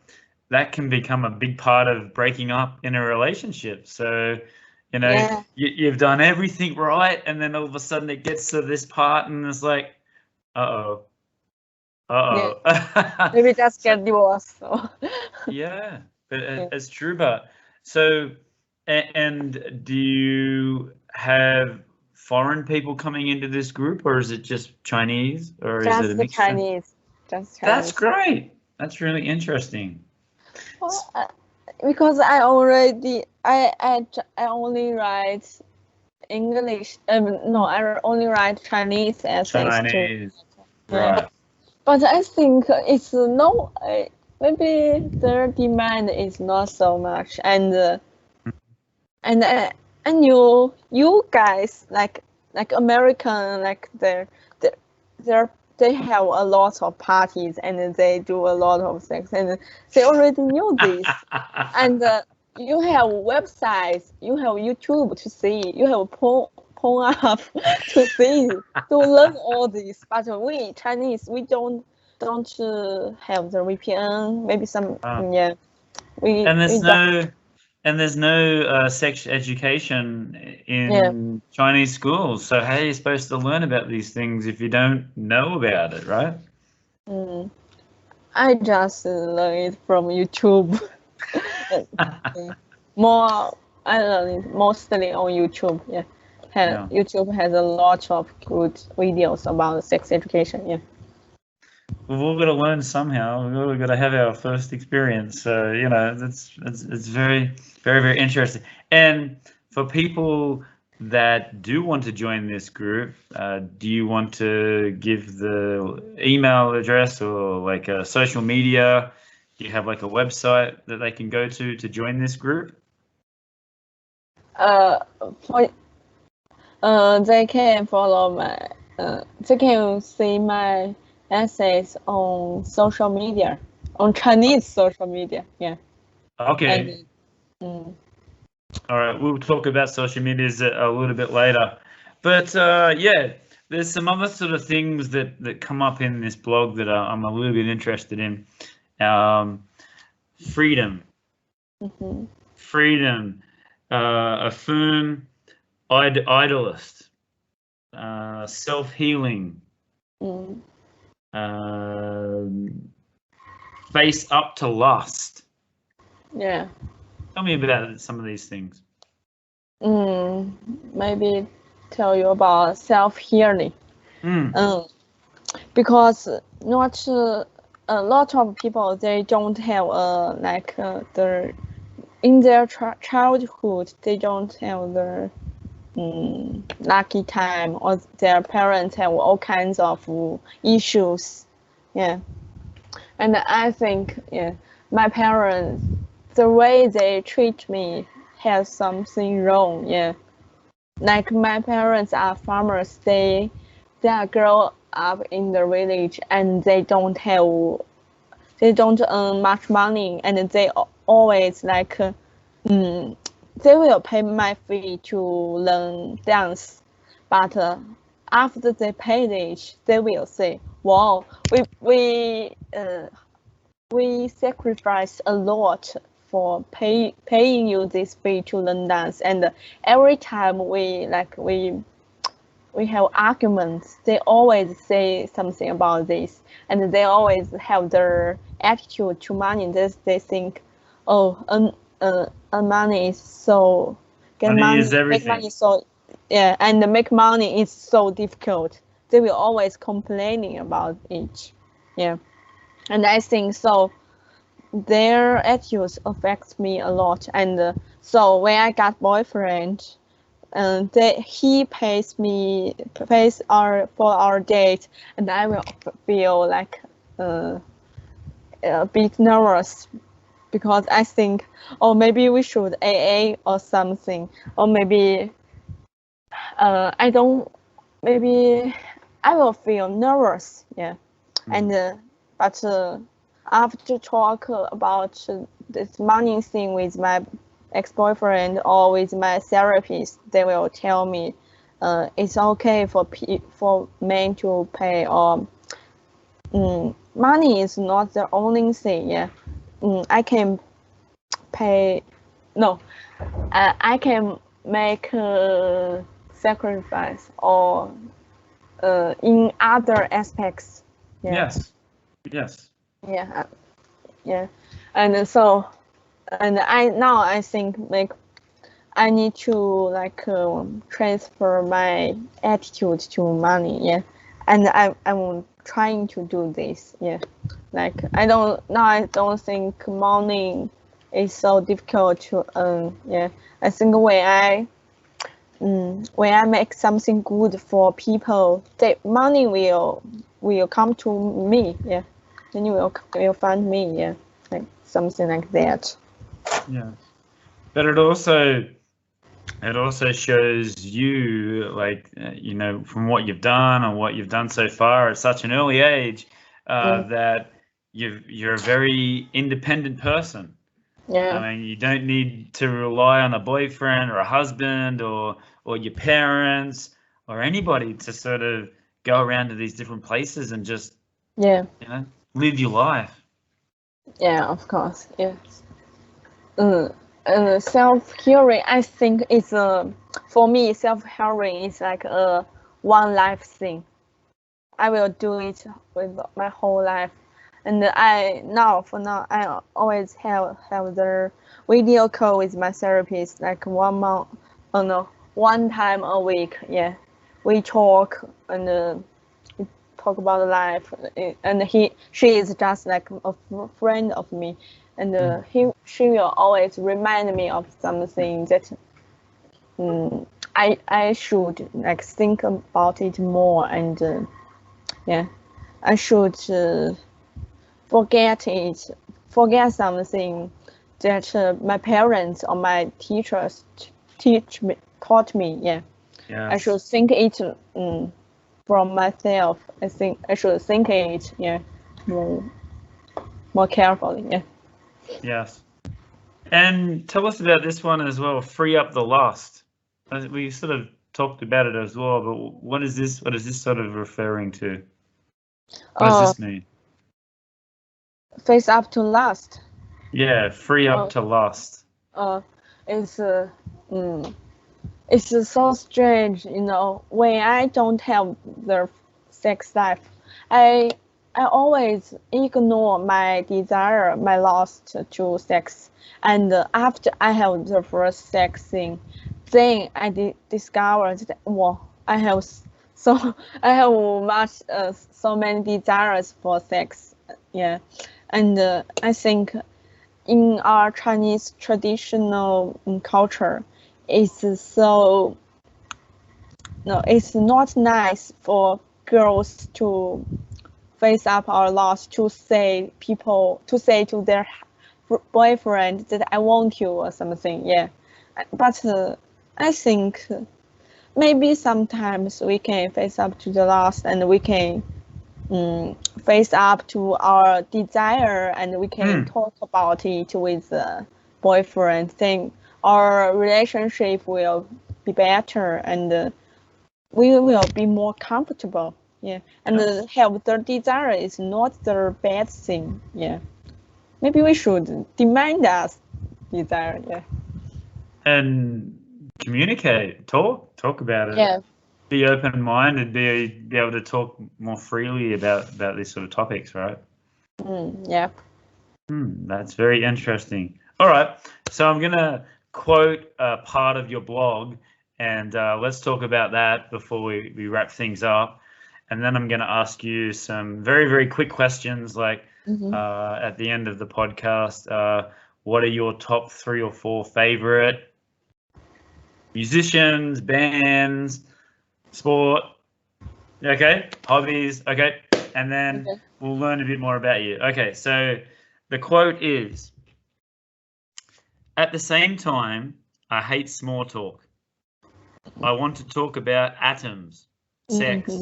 that can become a big part of breaking up in a relationship. So,
Yeah.
you've done everything right, and then all of a sudden it gets to this part, and it's like, uh-oh.
Maybe just get divorced. So.
Yeah, but it's true. But so, and do you have foreign people coming into this group, or is it just Chinese, or is it a mixture?
Chinese. Just Chinese.
That's great. That's really interesting.
Well, because I only write English. No, I only write Chinese essays too.
Chinese, right?
But I think it's maybe their demand is not so much, and you guys like American they have a lot of parties, and they do a lot of sex, and they already knew this. And you have websites, you have YouTube to see, you have porn up to see, to learn all this. But we Chinese, we don't have the VPN. Maybe some
And there's no sex education in Chinese schools. So how are you supposed to learn about these things if you don't know about it, right?
I just learn it from YouTube. I learn it mostly on YouTube. Yeah. YouTube has a lot of good videos about sex education. Yeah.
We've all got to learn somehow. We've all got to have our first experience. So it's very, very, very interesting. And for people that do want to join this group, do you want to give the email address or like a social media? Do you have like a website that they can go to join this group?
They can follow they can see my essays on social media, on Chinese social media. Yeah.
Okay. All right, we'll talk about social medias a little bit later, but there's some other sort of things that come up in this blog that I'm a little bit interested in. Freedom. Freedom. A firm idealist. Self-healing. Face up to lust.
Yeah.
Tell me about some of these things.
Maybe tell you about self-healing. Because not a lot of people, they don't have in their childhood, they don't have the lucky time, or their parents have all kinds of issues. Yeah. And I think my parents, the way they treat me has something wrong. Yeah. Like my parents are farmers, they are grow up in the village, and they don't have they don't earn much money, and they always like, they will pay my fee to learn dance, but after they pay it, they will say, "Wow, we sacrifice a lot for paying you this fee to learn dance, and every time we have arguments, they always say something about this, and they always have their attitude to money. They think, oh, money is so
Money is
make
everything.
money so and make money is so difficult. They will always complaining about it, and I think so. Their attitudes affects me a lot, and so when I got boyfriend, he pays for our date, and I will feel like a bit nervous, because I think, oh, maybe we should AA or something, or maybe maybe I will feel nervous, and but after talk about this money thing with my ex-boyfriend or with my therapist, they will tell me it's okay for men to pay, or money is not the only thing. I can pay. No, I can make a sacrifice or in other aspects.
Yes.
And so, and I think like I need to transfer my attitude to money, and I'm trying to do this, like I don't think money is so difficult to earn, I think when I make something good for people, that money will come to me, then you will find me, like something like that.
Yeah, but it also shows you, like, from what you've done and what you've done so far at such an early age, that you're a very independent person. I mean, you don't need to rely on a boyfriend or a husband or your parents or anybody to sort of go around to these different places and just live your life.
Yeah, of course. Yes. Self-healing, I think it's for me, self-healing is like a one life thing. I will do it with my whole life, and I always have the video call with my therapist, like 1 month, one time a week. We talk and talk about life, and she is just like a friend of me, and she will always remind me of something that I should like think about it more, and I should forget something that my parents or my teachers taught me. I should think it from myself. I think I should think it more carefully.
Yes. And tell us about this one as well, free up the lust. We sort of talked about it as well, but what is this sort of referring to? What does this mean?
Face up to lust.
Yeah, free up to lust.
It's so strange, when I don't have the sex life, I always ignore my desire, my lust to sex, and after I have the first sex thing, then I discovered that I have so many desires for sex, and I think in our Chinese traditional culture, it's not nice for girls to face up our loss, to say to their boyfriend that I want you or something. But I think maybe sometimes we can face up to the loss, and we can face up to our desire, and we can talk about it with the boyfriend. Think our relationship will be better, and we will be more comfortable. Yeah, and have the desire is not the bad thing. Yeah, maybe we should demand us desire. Yeah,
and communicate, talk about it.
Yeah.
Be open-minded, be able to talk more freely about these sort of topics, right?
Yeah.
That's very interesting. All right, so I'm gonna quote part of your blog, and let's talk about that before we wrap things up. And then I'm gonna ask you some very, very quick questions, like at the end of the podcast. What are your top 3 or 4 favorite musicians, bands, sport, okay, hobbies, okay, and then we'll learn a bit more about you. Okay, so the quote is, "At the same time, I hate small talk. I want to talk about atoms, sex,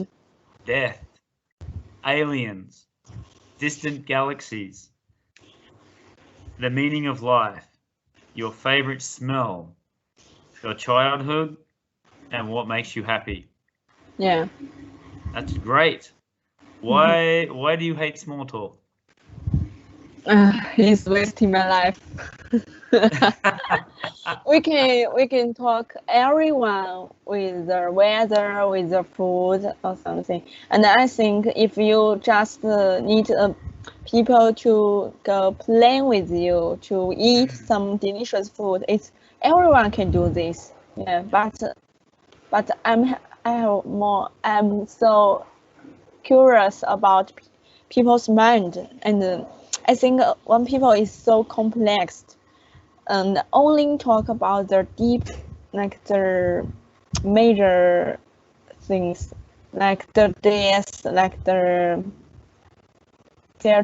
death, aliens, distant galaxies, the meaning of life, your favorite smell, your childhood, and what makes you happy."
Yeah.
That's great. Why do you hate small talk?
He's wasting my life. we can talk everyone with the weather, with the food or something. And I think if you just need people to go play with you, to eat some delicious food, everyone can do this. Yeah, but I'm so curious about people's mind, and I think when people is so complex and only talk about their deep, like their major things, like the death, like their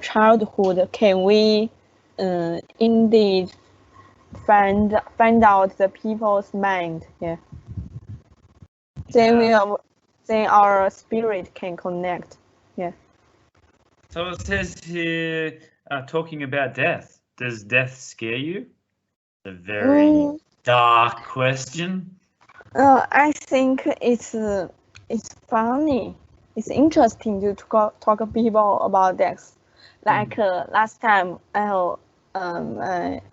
childhood, can we indeed find out the people's mind? Yeah. Then our spirit can connect. Yeah.
So it says here, talking about death. Does death scare you? A very dark question.
I think it's funny. It's interesting to talk to people about death. Like last time, I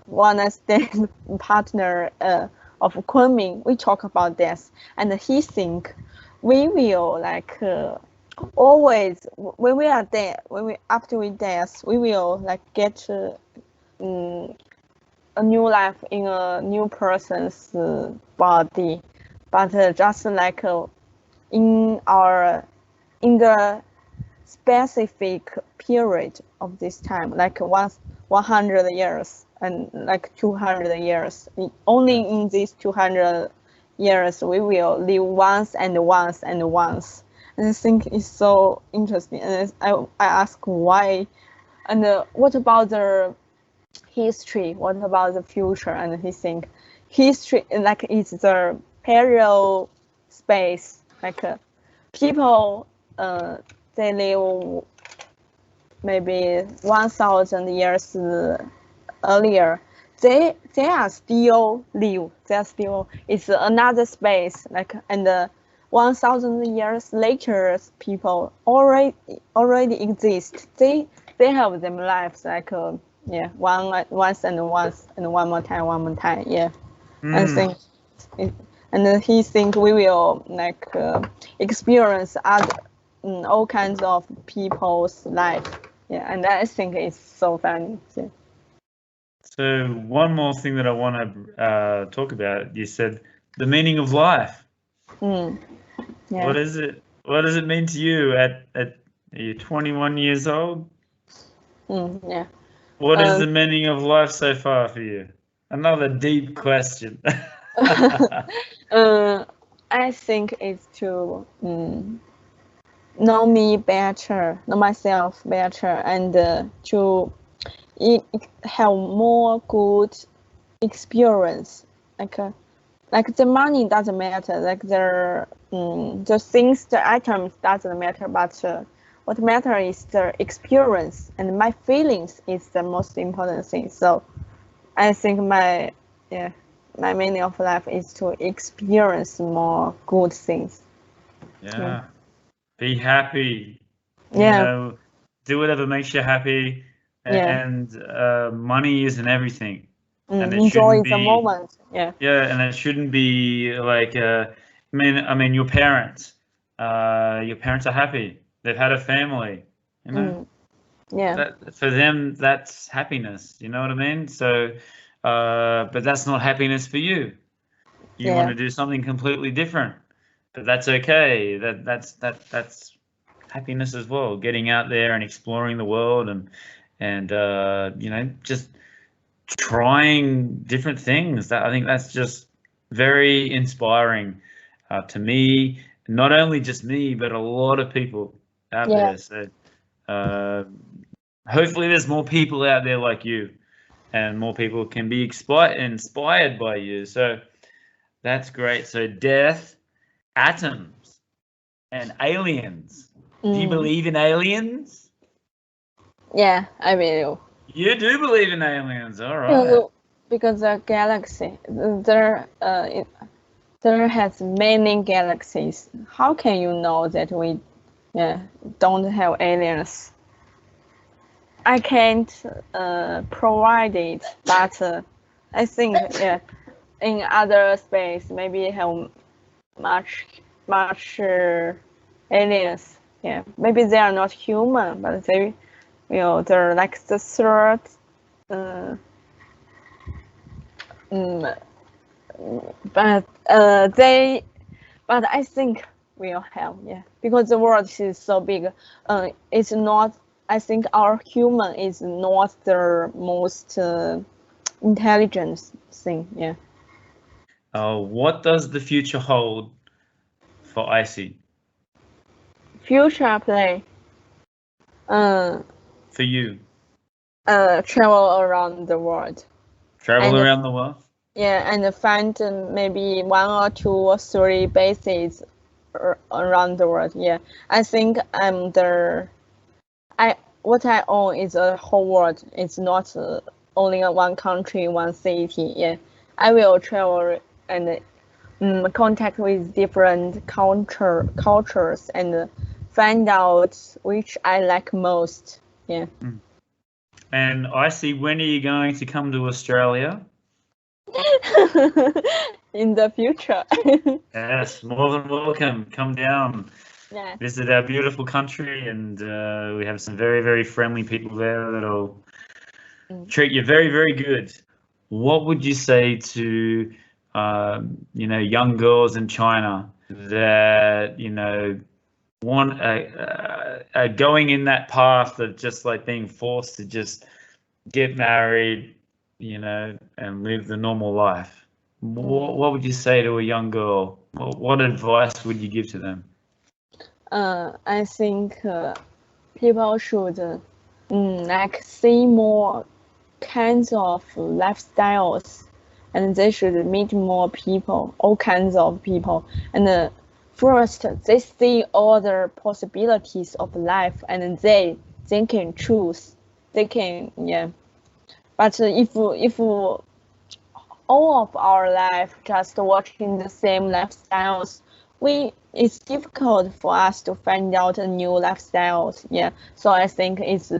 one stand partner of Kunming, we talk about death, and he think we will like always when we are dead, after we death, we will like get a new life in a new person's body, but just like in the specific period of this time, like 100 years and like 200 years. Only in these 200 years we will live once and once and once. And I think it's so interesting. And I ask why, and what about the history? What about the future? And he think history like it's the parallel space. Like people, they live maybe 1,000 years earlier. They are still live. They are still. It's another space. Like and 1,000 years later, people already exist. They have them lives like once and one more time. Yeah, I think. And he think we will like experience all kinds of people's life. Yeah, and I think it's so funny. Yeah.
So one more thing that I want to talk about. You said the meaning of life.
Yeah.
What is it? What does it mean to you at you're 21 years old?
Yeah.
What is the meaning of life so far for you? Another deep question.
I think it's to know me better, know myself better, and to have more good experience. Like the money doesn't matter. Like the things, the items doesn't matter, but what matters is the experience, and my feelings is the most important thing. So I think my meaning of life is to experience more good things.
Yeah. Be happy. You
Yeah.
know, do whatever makes you happy.
Yeah.
And money isn't everything. And it
Enjoy
shouldn't
the
be.
moment. Yeah.
Yeah, and it shouldn't be like. I mean, your parents. Your parents are happy. They've had a family. You know,
Yeah.
that for them that's happiness. You know what I mean? So, but that's not happiness for you. You want
Yeah.
to do something completely different, but that's okay. That's happiness as well. Getting out there and exploring the world and you know, just trying different things. That I think that's just very inspiring to me. Not only just me, but a lot of people out
Yeah.
there. So hopefully, there's more people out there like you, and more people can be inspired by you. So that's great. So death, atoms, and aliens. Do you believe in aliens?
Yeah, I will.
You do believe in aliens. All right.
Because the galaxy, there has many galaxies. How can you know that we don't have aliens? I can't provide it, but I think in other space maybe have much aliens. Yeah, maybe they are not human, but they're like the third. But I think we'll have, because the world is so big. It's not. I think our human is not the most intelligent thing. Yeah.
What does the future hold for Icey?
Future play.
For you?
Travel around the world.
Travel around the world?
Yeah, and find maybe 1 or 2 or 3 bases around the world. Yeah, I think what I own is a whole world. It's not only one country, one city. Yeah, I will travel and contact with different cultures and find out which I like most. Yeah.
And Icey, when are you going to come to Australia?
In the future.
Yes, more than welcome. Come down,
Yeah.
visit our beautiful country, and we have some very, very friendly people there that'll treat you very, very good. What would you say to young girls in China that want going in that path of just like being forced to just get married, and live the normal life? What would you say to a young girl? What advice would you give to them?
I think people should see more kinds of lifestyles, and they should meet more people, all kinds of people. And first, they see all the possibilities of life, and they can choose. They can, yeah. But if all of our life just watching the same lifestyles, it's difficult for us to find out a new lifestyles. Yeah, so I think it's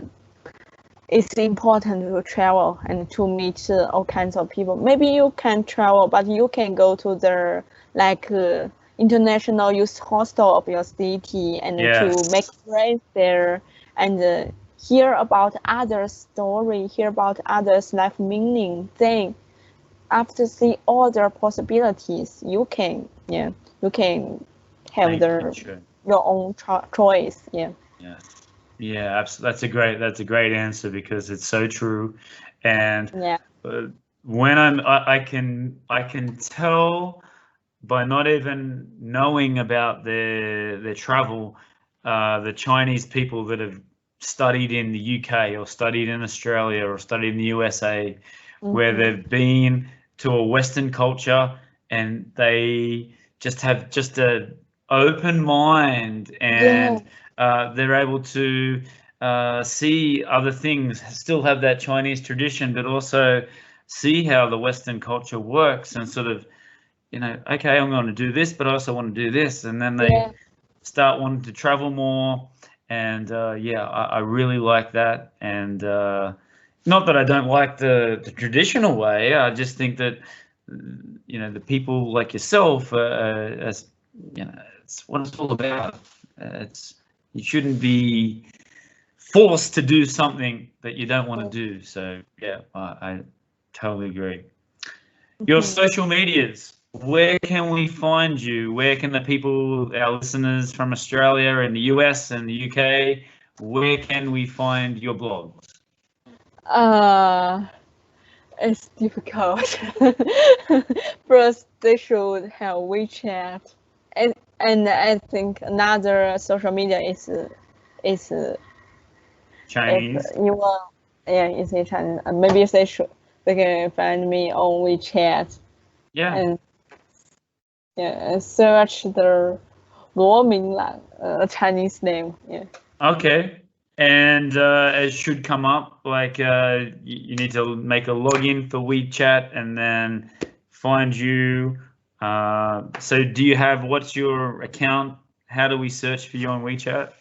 important to travel and to meet all kinds of people. Maybe you can travel, but you can go to the international youth hostel of your city and to make friends there and hear about others' story, hear about others' life meaning. Then after see all their possibilities, you can have your own choice. Yeah.
Yeah, absolutely. That's a great answer because it's so true. And when I can tell by not even knowing about their travel, the Chinese people that have studied in the UK or studied in Australia or studied in the USA, where they've been to a Western culture and they just have just an open mind and they're able to see other things, still have that Chinese tradition, but also see how the Western culture works and sort of, okay, I'm going to do this, but I also want to do this. And then they start wanting to travel more. And yeah, I really like that. And not that I don't like the traditional way, I just think that, the people like yourself, it's what it's all about. You shouldn't be forced to do something that you don't want to do. So yeah, I totally agree. Your social medias, where can we find you? Where can the people, our listeners from Australia and the US and the UK, where can we find your blogs?
It's difficult. First, they should have WeChat, and I think another social media is
Chinese.
It's in Chinese. Maybe they can find me on WeChat.
Yeah.
And search the Luo Minglan, Chinese name. Yeah.
Okay. And it should come up like you need to make a login for WeChat and then find you. So do you have, what's your account? How do we search for you on WeChat?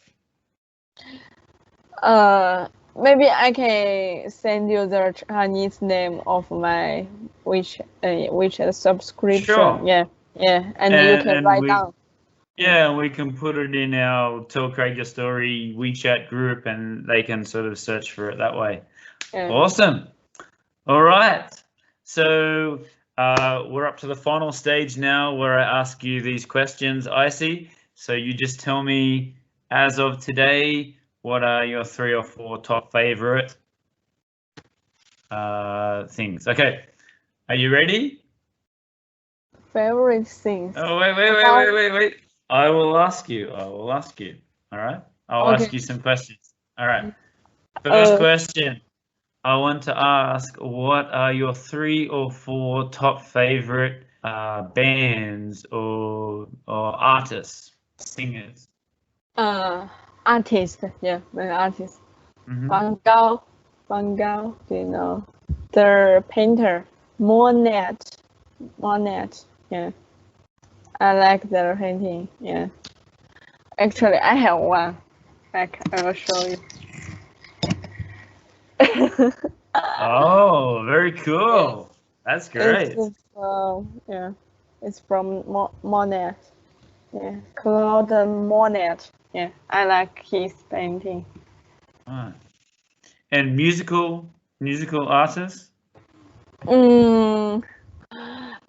Maybe I can send you the Chinese name of my WeChat subscription.
Sure.
Yeah, and you can write down.
Yeah, we can put it in our Tell Craig Your Story WeChat group, and they can sort of search for it that way. Yeah. Awesome. All right. So we're up to the final stage now where I ask you these questions, Icey. So you just tell me, as of today, what are your 3 or 4 top favorite things? Okay. Are you ready?
Favorite things.
Oh, wait. I will ask you. All right. I'll ask you some questions. All right. First question. I want to ask, what are your 3 or 4 top favorite bands or artists, singers?
Artist. Yeah, my artist. Van Gogh. Do you know? The painter. Monet. Yeah. I like their painting. Yeah. Actually, I have one. I will show you.
Oh, very cool. That's great.
It's from Monet. Yeah, Claude Monet. Yeah, I like his painting.
Right. And musical artists?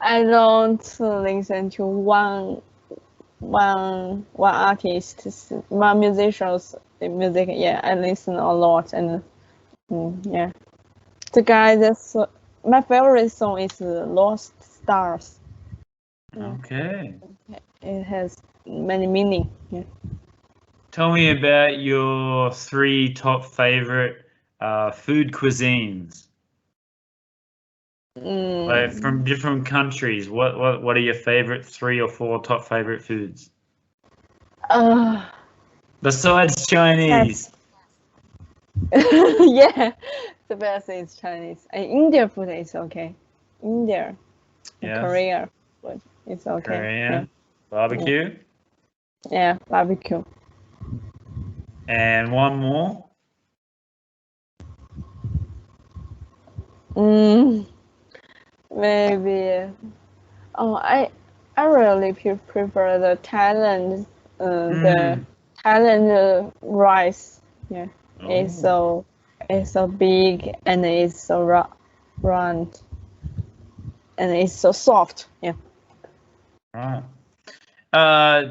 I don't listen to one artist, one musician's music. Yeah, I listen a lot, and yeah, my favorite song is Lost Stars.
Okay.
It has many meaning. Yeah.
Tell me about your 3 top favorite food cuisines. Like from different countries. What are your favorite 3 or 4 top favorite foods? Besides Chinese.
Yeah, the best is Chinese. Indian food is okay. India, Korea food is okay.
Korean.
Yeah.
Barbecue.
Yeah, barbecue.
And one more.
Maybe. I really prefer the Thailand. The Thailand rice. Yeah, it's so big and it's so round and it's so soft. Yeah.
Right.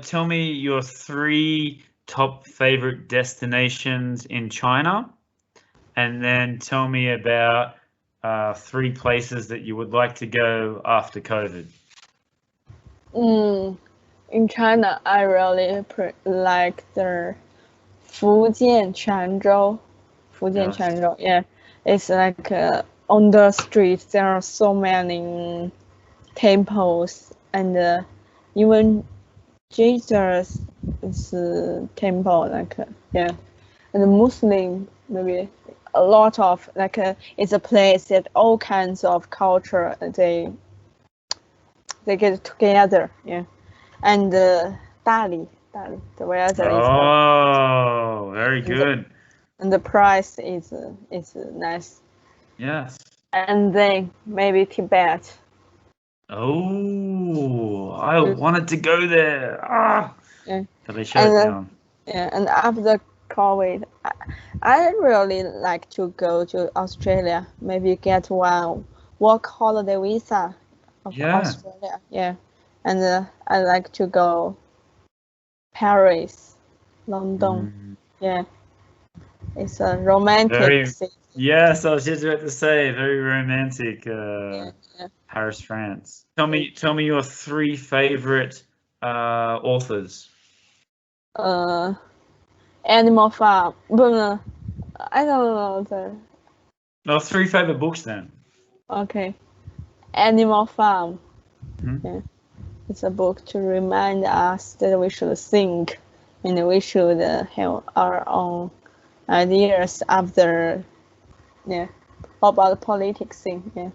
Tell me your 3 top favorite destinations in China, and then tell me about 3 places that you would like to go after COVID.
In China, I really like the Fujian Quanzhou. Yeah, it's like on the street there are so many temples and even Jesus is temple, like yeah, and Muslim maybe a lot of like it's a place that all kinds of culture they get together, yeah, and Dali, the weather
Oh, very good.
and the price is nice.
Yes.
And then maybe Tibet.
Oh, I wanted to go there. Ah,
Yeah.
but they shut it down.
Yeah, and after COVID, I really like to go to Australia. Maybe get one work holiday visa of Australia. Yeah, and I like to go Paris, London. Yeah, it's a romantic city.
Yes, I was just about to say, very romantic. Paris, France. Tell me your 3 favorite authors.
Animal Farm. But I don't know the.
No, 3 favorite books then.
Okay, Animal Farm.
Mm-hmm.
Yeah. It's a book to remind us that we should think and we should have our own ideas after, yeah, about politics thing. Yeah,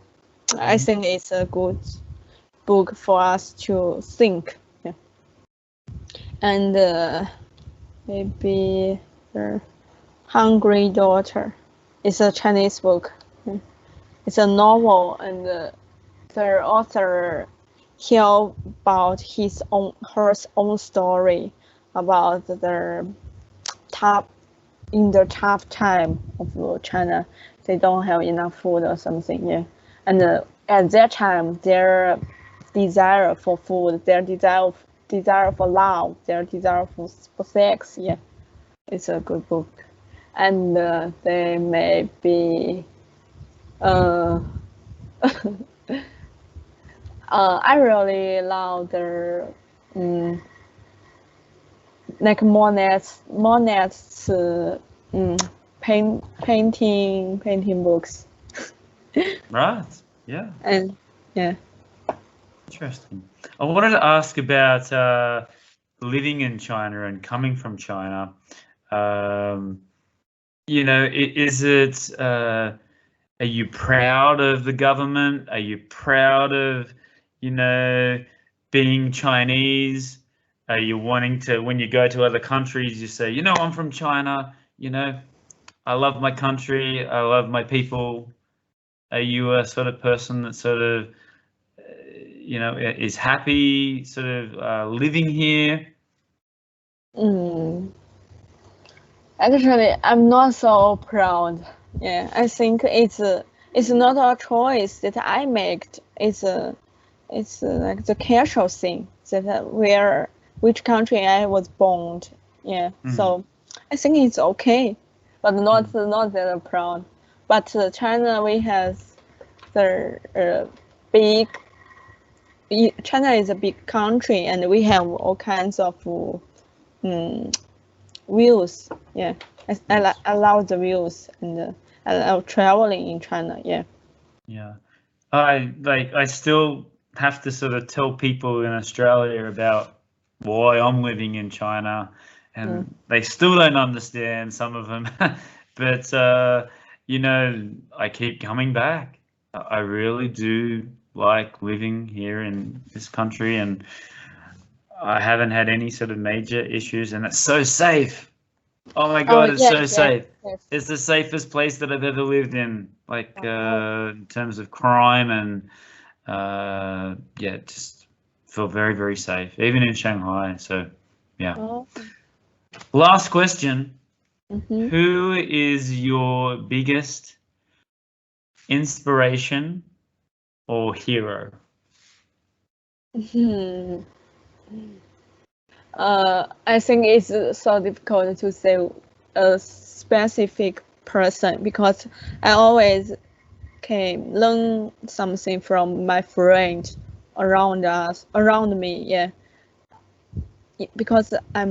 I think it's a good book for us to think. Yeah, and maybe the Hungry Daughter. It's a Chinese book. Yeah. It's a novel, and the author hear about her own story about the tough time of China. They don't have enough food or something, yeah. And at that time, their desire for food, their desire for love, their desire for sex, yeah, it's a good book. And they may be I really love the like Monet's painting books.
Right. Yeah.
And yeah.
Interesting. I wanted to ask about living in China and coming from China. You know, is it? Are you proud of the government? Are you proud of, you know, being Chinese? Are you wanting to, when you go to other countries, you say, you know, I'm from China, you know, I love my country, I love my people. Are you a sort of person that sort of, you know, is happy sort of living here?
Actually, I'm not so proud. Yeah, I think it's not a choice that I make. It's like the casual thing that which country I was born. Yeah, so I think it's okay, but not that proud. But China, we have the big. China is a big country, and we have all kinds of views. Yeah, I love the views, and I love traveling in China. Yeah.
Yeah, I still have to sort of tell people in Australia about why I'm living in China, and they still don't understand, some of them. But you know, I keep coming back. I really do like living here in this country, and I haven't had any sort of major issues, and it's so safe. Oh my God, it's so safe.
Yes.
It's the safest place that I've ever lived in, like in terms of crime, and yeah, just feel very, very safe, even in Shanghai. So yeah. Last question. Who is your biggest inspiration or hero?
I think it's so difficult to say a specific person, because I always can learn something from my friends around me. Yeah, because I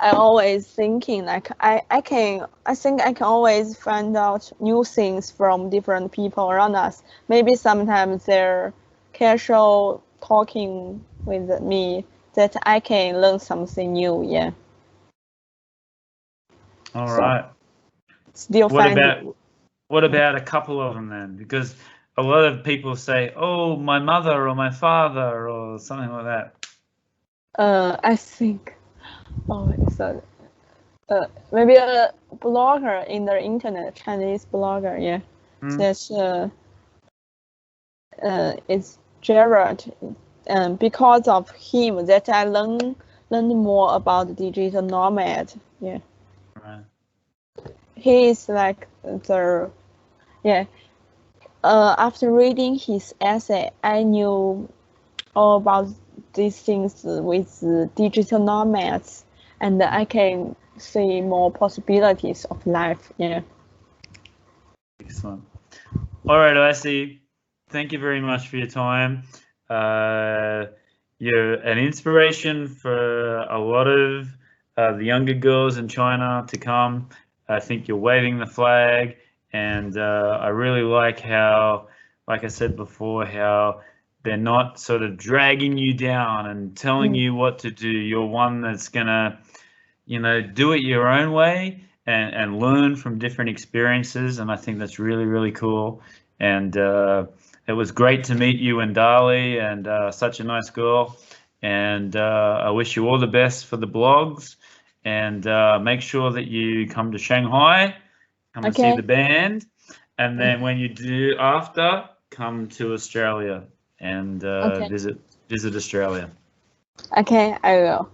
always thinking like I think I can always find out new things from different people around us. Maybe sometimes their casual talking with me that I can learn something new. Yeah.
All
So,
right.
Still
What about a couple of them then? Because a lot of people say, "Oh, my mother or my father" or something like that.
I think, it's maybe a blogger in the internet, Chinese blogger. Yeah. That's it's Gerard. Because of him, that I learned more about digital nomad. Yeah.
Right.
He is like after reading his essay, I knew all about these things with digital nomads, and I can see more possibilities of life. Yeah.
Excellent. All right, Icey. Thank you very much for your time. You're an inspiration for a lot of the younger girls in China to come. I think you're waving the flag, and I really like how, like I said before, how they're not sort of dragging you down and telling you what to do. You're one that's gonna, do it your own way and learn from different experiences, and I think that's really, really cool. And it was great to meet you and Dali, and such a nice girl. And I wish you all the best for the blogs, and make sure that you come to Shanghai, come and see the band, and then when you do after, come to Australia and visit Australia.
Okay, I will.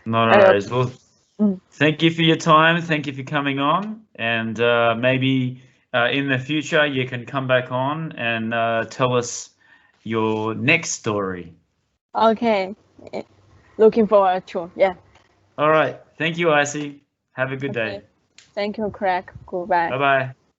Not worries. Well, thank you for your time. Thank you for coming on, and maybe in the future you can come back on and tell us your next story.
Okay, looking forward to. Yeah.
All right. Thank you, Icey. Have a good day.
Thank you, Craig. Goodbye.
Bye-bye.